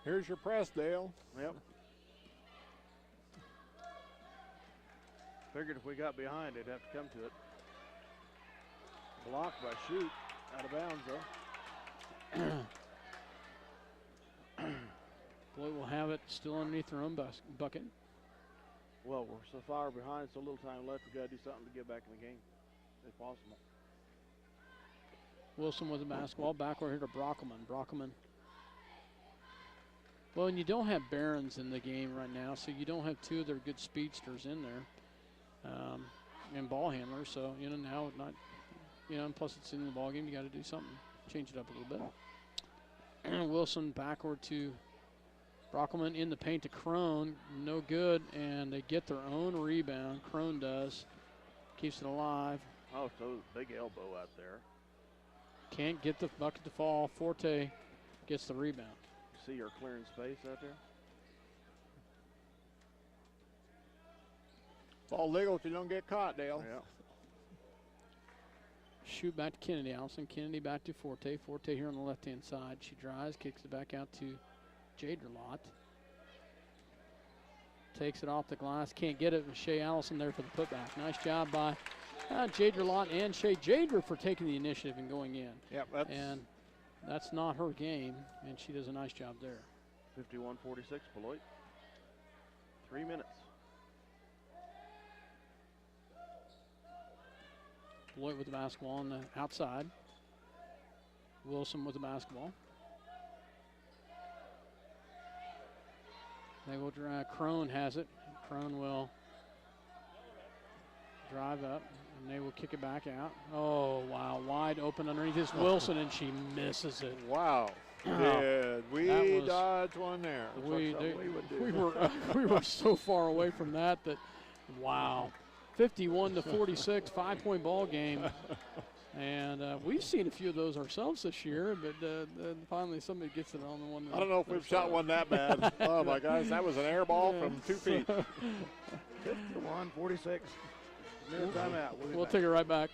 Here's your press, Dale. Yep. Figured if we got behind, they'd have to come to it. Blocked by Shoot, out of bounds though. Beloit will have it still underneath their own bucket. Well, we're so far behind, so little time left. We got to do something to get back in the game, if possible. Wilson with the basketball. Backward here to Brockelman. Brockelman. Well, and you don't have Barons in the game right now, so you don't have 2 of their good speedsters in there, and ball handlers. So now not, and plus it's in the ball game. You got to do something, change it up a little bit. Wilson backward to Brockelman in the paint to Crone, no good, and they get their own rebound. Crone does, keeps it alive. Oh, so big elbow out there. Can't get the bucket to fall. Forte gets the rebound. See her clearing space out there? It's all legal if you don't get caught, Dale. Yeah. Shoot back to Kennedy Allison. Kennedy back to Forte. Forte here on the left-hand side. She drives, kicks it back out to Jadra Lott. takes it off the glass. Can't get it with Shea Allison there for the putback. Nice job by Jadra Lott and Shea. Jadra for taking the initiative and going in. Yep, and that's not her game, and she does a nice job there. 51-46, Beloit. 3 minutes. Beloit with the basketball on the outside. Wilson with the basketball. They will drive. Crone has it. Crone will drive up, and they will kick it back out. Oh, wow. Wide open underneath this Wilson, and she misses it. Wow. Did we dodge one there? We were so far away from that wow. 51-46, 5-point ball game. And we've seen a few of those ourselves this year, but finally somebody gets it on the one. I don't know if we've shot one that bad. Oh, my gosh, that was an air ball from 2 feet. 51-46. Timeout. We'll take it right back.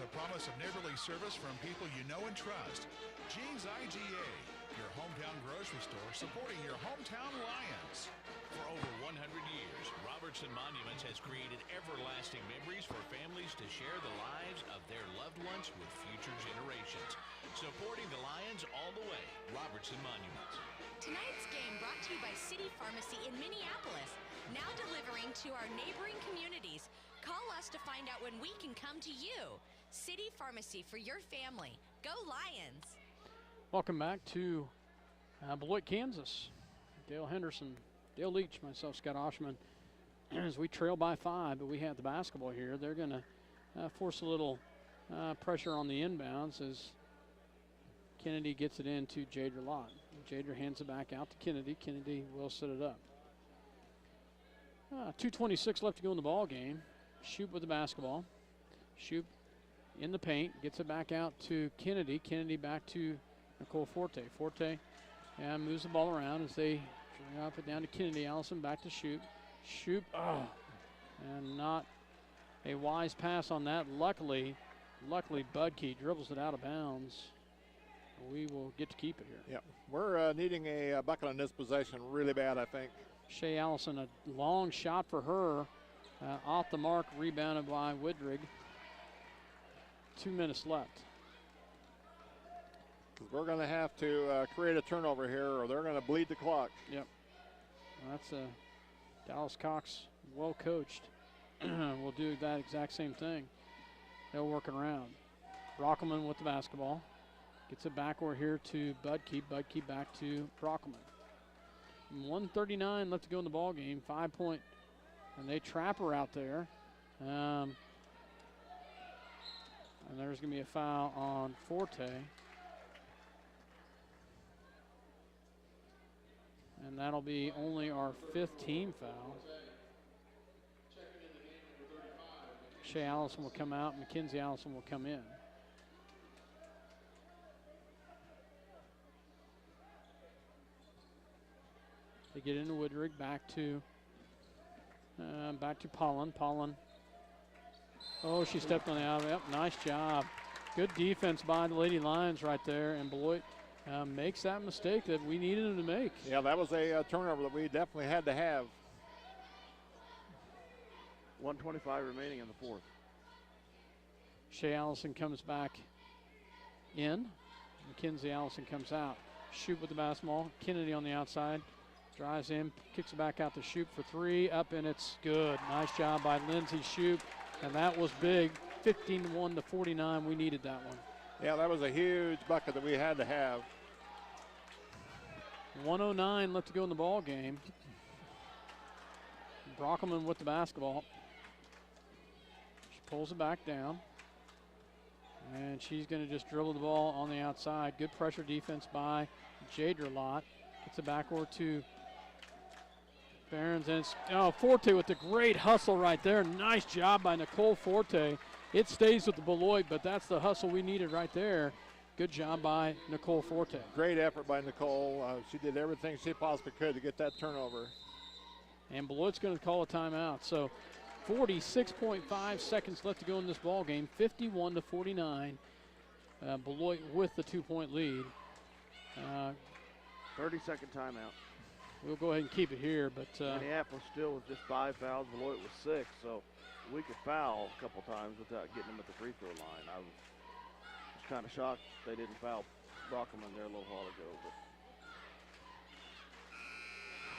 Promise of neighborly service from people you know and trust. Jeans IGA, your hometown grocery store supporting your hometown Lions. For over 100 years, Robertson Monuments has created everlasting memories for families to share the lives of their loved ones with future generations. Supporting the Lions all the way, Robertson Monuments. Tonight's game brought to you by City Pharmacy in Minneapolis, now delivering to our neighboring communities. Call us to find out when we can come to you. City Pharmacy for your family. Go Lions! Welcome back to Beloit, Kansas. Dale Henderson, Dale Leach, myself, Scott Oshman. As we trail by 5, but we have the basketball here. They're going to force a little pressure on the inbounds as Kennedy gets it into Jadra Lott. Jadra hands it back out to Kennedy. Kennedy will set it up. 2:26 left to go in the ball game. Shoop with the basketball. Shoop in the paint, gets it back out to Kennedy. Kennedy back to Nicole Forte. Forte moves the ball around as they drop it down to Kennedy. Allison back to Shoop. Shoop, and not a wise pass on that. Luckily, Budke dribbles it out of bounds. We will get to keep it here. Yep, we're needing a bucket on this possession really bad, I think. Shea Allison, a long shot for her. Off the mark, rebounded by Widrig. 2 minutes left. We're going to have to create a turnover here, or they're going to bleed the clock. Yep. Well, that's Dallas Cox, well coached. Will do that exact same thing. They'll work it around. Brockelman with the basketball. Gets it backward here to Budke. Budke back to Brockelman. 1:39 left to go in the ball game. 5-point. And they trap her out there. And there's going to be a foul on Forte. And that'll be only our 5th team foul. Shea Allison will come out. Mackenzie Allison will come in. They get into Woodrig, back to Pollen. Pollen. Oh, she stepped on the out. Yep, nice job. Good defense by the Lady Lions right there, and Beloit makes that mistake that we needed them to make. Yeah, that was a turnover that we definitely had to have. 1:25 remaining in the 4th. Shea Allison comes back in. Mackenzie Allison comes out. Shoot with the basketball. Kennedy on the outside. Drives in, kicks it back out to Shoop for 3, up, and it's good. Nice job by Lindsay Shoop, and that was big. 51-49, we needed that one. Yeah, that was a huge bucket that we had to have. 1:09 left to go in the ball game. Brockelman with the basketball. She pulls it back down, and she's going to just dribble the ball on the outside. Good pressure defense by Jadra Lott. Gets it backward to Barons, and it's Forte with the great hustle right there. Nice job by Nicole Forte. It stays with the Beloit, but that's the hustle we needed right there. Good job by Nicole Forte. Great effort by Nicole. She did everything she possibly could to get that turnover. And Beloit's going to call a timeout. So 46.5 seconds left to go in this ball game. 51-49. Beloit with the 2-point lead. 30-second timeout. We'll go ahead and keep it here, but Minneapolis still with just 5 fouls. Beloit was 6, so we could foul a couple times without getting them at the free throw line. I was kind of shocked they didn't foul Brockman there a little while ago.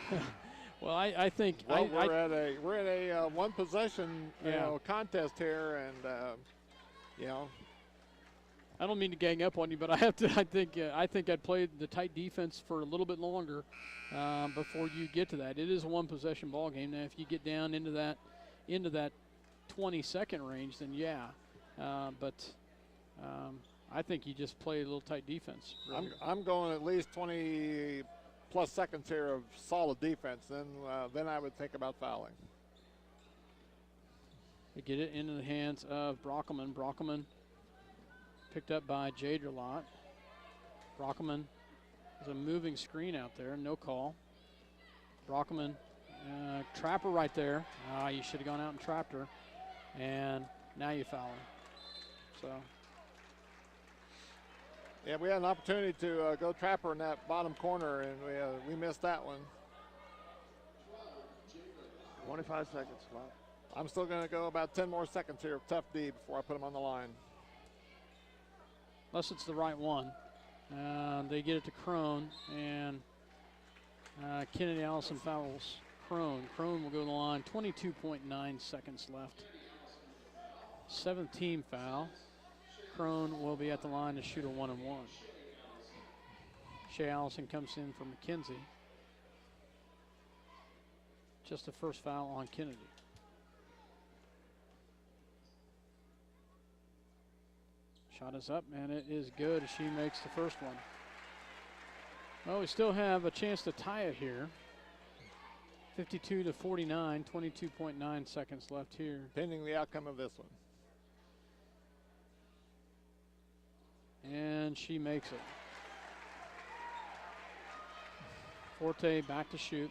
But well, I think we're at a one possession contest here, and I don't mean to gang up on you, but I think I'd play the tight defense for a little bit longer before you get to that. It is a one possession ball game. Now, if you get down into that 20-second range, then yeah. But I think you just play a little tight defense. Really. I'm going at least 20 plus seconds here of solid defense. Then I would think about fouling. They get it into the hands of Brockman. Brockman picked up by Jaderlot. Brockman is a moving screen out there, no call. Brockman, trapper right there. You should have gone out and trapped her. And now you foul her. So. Yeah, we had an opportunity to go trap her in that bottom corner, and we missed that one. 25 seconds left. I'm still going to go about 10 more seconds here of tough D before I put them on the line. Unless it's the right one. They get it to Crone, and Kennedy Allison fouls Crone. Crone will go to the line. 22.9 seconds left. 7th team foul. Crone will be at the line to shoot a 1-and-1. Shea Allison comes in for McKenzie. Just the first foul on Kennedy. Shot is up, and it is good. She makes the first one. Well, we still have a chance to tie it here. 52-49, 22.9 seconds left here. Pending the outcome of this one. And she makes it. Forte back to shoot.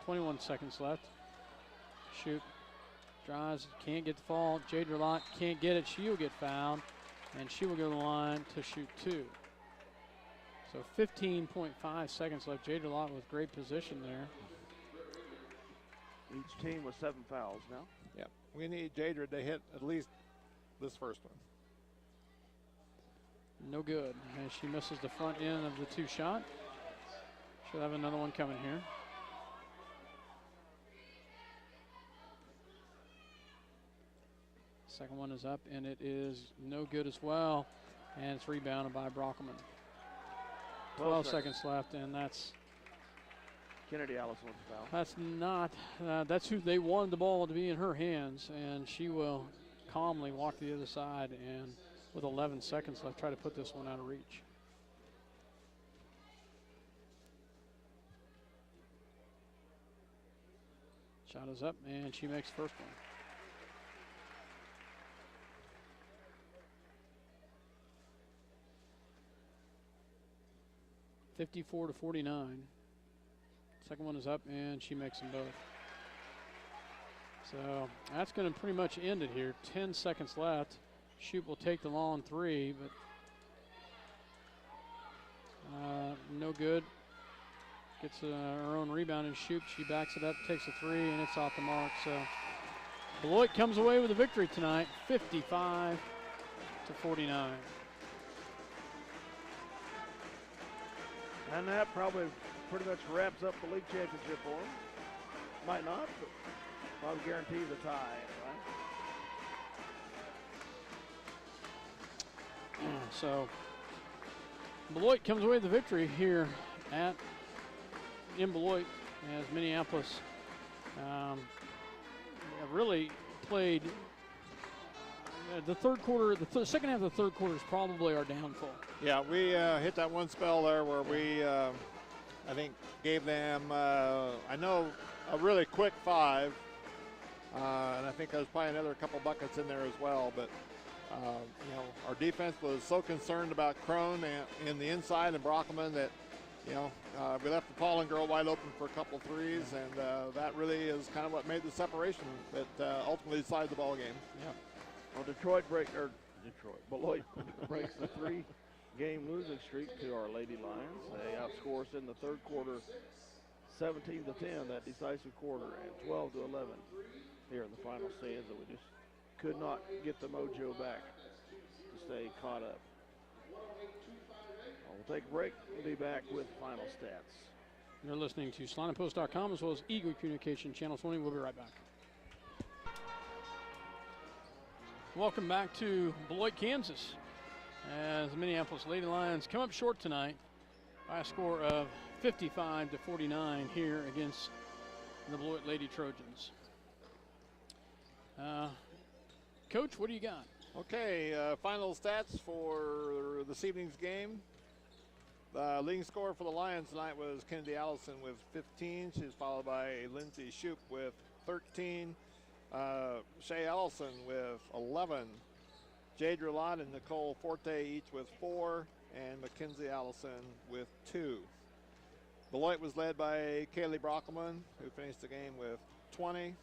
21 seconds left. Shoot. Drives, can't get the fall. Jaderlot can't get it. She'll get fouled. And she will go to the line to shoot 2. So 15.5 seconds left. Jaderlot with great position there. Each team with 7 fouls now. Yep. We need Jader to hit at least this first one. No good. And she misses the front end of the 2 shot. She'll have another one coming here. Second one is up, and it is no good as well. And it's rebounded by Brockman. 12 seconds left, and that's Kennedy Allison with the foul. That's not, that's who they wanted the ball to be in her hands, and she will calmly walk to the other side and with 11 seconds left, try to put this one out of reach. Shot is up, and she makes first one. (54-49). Second one is up, and she makes them both. So that's going to pretty much end it here. 10 seconds left. Shoot will take the long 3, but no good. Gets her own rebound and shoots. She backs it up, takes a 3, and it's off the mark. So Beloit comes away with a victory tonight, 55-49. And that probably pretty much wraps up the league championship for them. Might not, but probably guarantees a tie, right? So Beloit comes away with the victory here in Beloit, as Minneapolis really played the third quarter. The second half of the third quarter is probably our downfall. Yeah, we hit that one spell there where we, I think, gave them, I know, a really quick 5. And I think there's probably another couple buckets in there as well. But, our defense was so concerned about Crone in the inside and Brockman that, we left the Paulin girl wide open for a couple threes, and that really is kind of what made the separation that ultimately decided the ball game. Yeah. Well, Beloit breaks the 3-game losing streak to our Lady Lions. They outscore us in the third quarter 17-10, that decisive quarter, and 12-11 here in the final stands, that we just could not get the mojo back to stay caught up. We'll take a break. We'll be back with final stats. You're listening to SalinaPost.com as well as Eagle Communication Channel 20. We'll be right back. Welcome back to Beloit, Kansas, as the Minneapolis Lady Lions come up short tonight by a score of 55-49 here against the Beloit Lady Trojans. Coach, what do you got? Okay, final stats for this evening's game. The leading scorer for the Lions tonight was Kennedy Allison with 15. She's followed by Lindsay Shoup with 13. Shay Allison with 11. Jade Roulat and Nicole Forte each with 4. And Mackenzie Allison with 2. Beloit was led by Kaylee Brockelman, who finished the game with 20.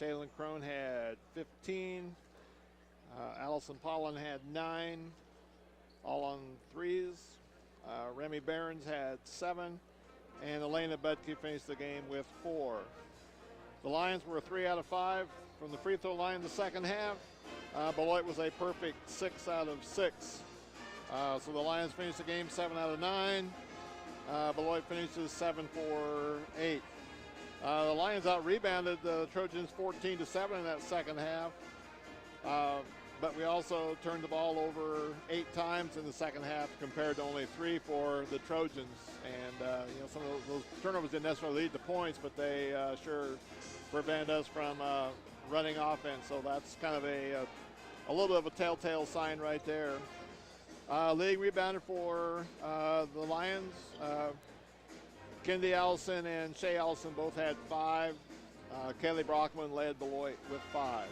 Shaylin Crone had 15. Allison Pollen had 9, all on threes. Remy Behrens had 7, and Elena Budke finished the game with 4. The Lions were 3 out of 5 from the free throw line in the second half. Beloit was a perfect 6 out of 6. So the Lions finished the game 7 out of 9. Beloit finishes 7 for 8. The Lions out-rebounded the Trojans 14-7 in that second half. But we also turned the ball over 8 times in the second half compared to only 3 for the Trojans. And, some of those turnovers didn't necessarily lead to points, but they sure prevented us from running offense. So that's kind of a little bit of a telltale sign right there. League rebounded for the Lions. Kennedy Allison and Shay Allison both had 5. Kelly Brockman led Beloit with 5.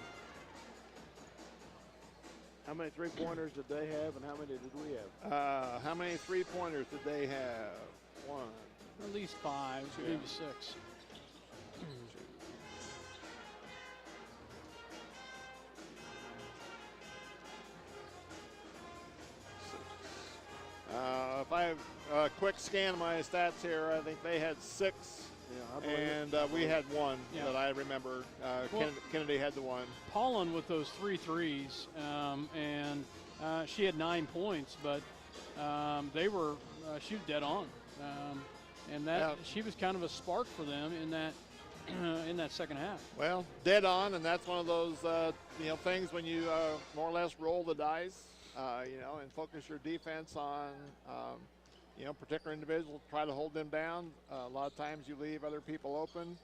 How many three-pointers did they have, and how many did we have? How many three-pointers did they have? 1. At least 5, maybe 6. If I have a quick scan of my stats here, I think they had 6. Yeah, and we had 1 that I remember. Kennedy had the 1. Pollen with those 3 threes, and she had 9 points, but she was dead on, and that she was kind of a spark for them in that second half. Well, dead on, and that's one of those things when you more or less roll the dice, and focus your defense on. Particular individuals, try to hold them down. A lot of times you leave other people open.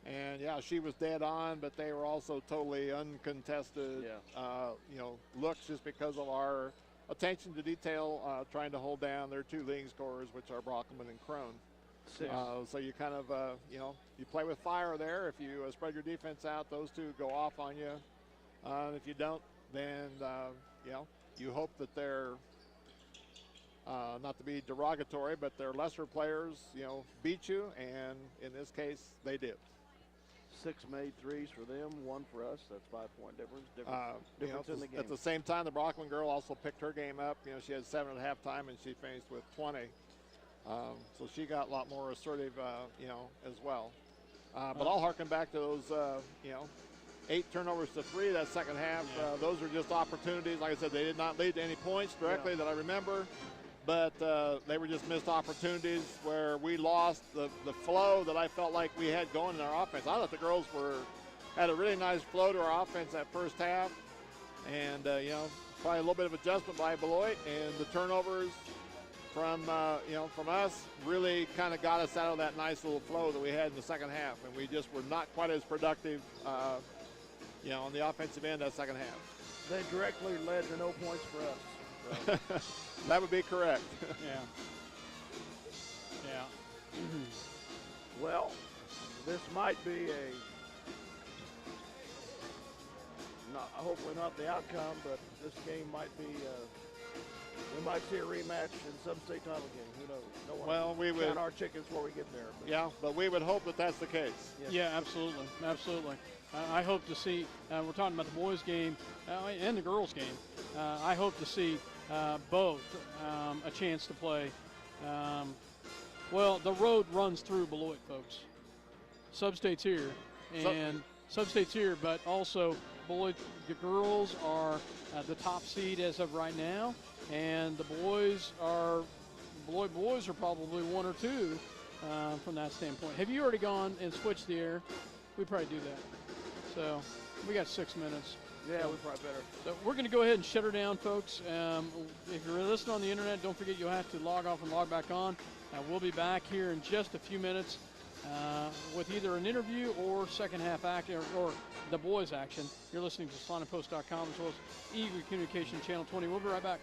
And, she was dead on, but they were also totally uncontested, looks just because of our attention to detail, trying to hold down their 2 leading scorers, which are Brockman and Crone. So you kind of, you play with fire there. If you spread your defense out, those 2 go off on you. If you don't, then, you hope that they're, not to be derogatory, but their lesser players, beat you, and in this case, they did. 6 made threes for them, 1 for us. That's 5-point difference. Difference in the game. At the same time, the Brockman girl also picked her game up. She had 7 at halftime, and she finished with 20. So she got a lot more assertive, as well. But I'll harken back to those, 8 turnovers to 3 that second half. Those were just opportunities. Like I said, they did not lead to any points directly that I remember. But they were just missed opportunities where we lost the flow that I felt like we had going in our offense. I thought the girls had a really nice flow to our offense that first half. And, probably a little bit of adjustment by Beloit. And the turnovers from us really kind of got us out of that nice little flow that we had in the second half. And we just were not quite as productive, on the offensive end that second half. They directly led to no points for us. So. That would be correct. Yeah. Well, this might be hopefully not the outcome, but this game might be We might see a rematch in some state title game. Who knows? No one Well, we would. count our chickens before we get there. But Yeah, but we would hope that that's the case. Yeah, absolutely, absolutely. I hope to see. We're talking about the boys' game and the girls' game. I hope to see both a chance to play. Well, the road runs through Beloit, folks. Substate's here, and Substate's here, but also Beloit. The girls are the top seed as of right now, and the boys are. Beloit boys are probably 1 or 2 from that standpoint. Have you already gone and switched the air? We probably do that. So we got 6 minutes. yeah, we probably better. So we're going to go ahead and shut her down, folks. If you're listening on the internet, don't forget you'll have to log off and log back on. We'll be back here in just a few minutes with either an interview or second half action or the boys action. You're listening to SalinaPost.com as well as Eagle Communication Channel 20. We'll be right back.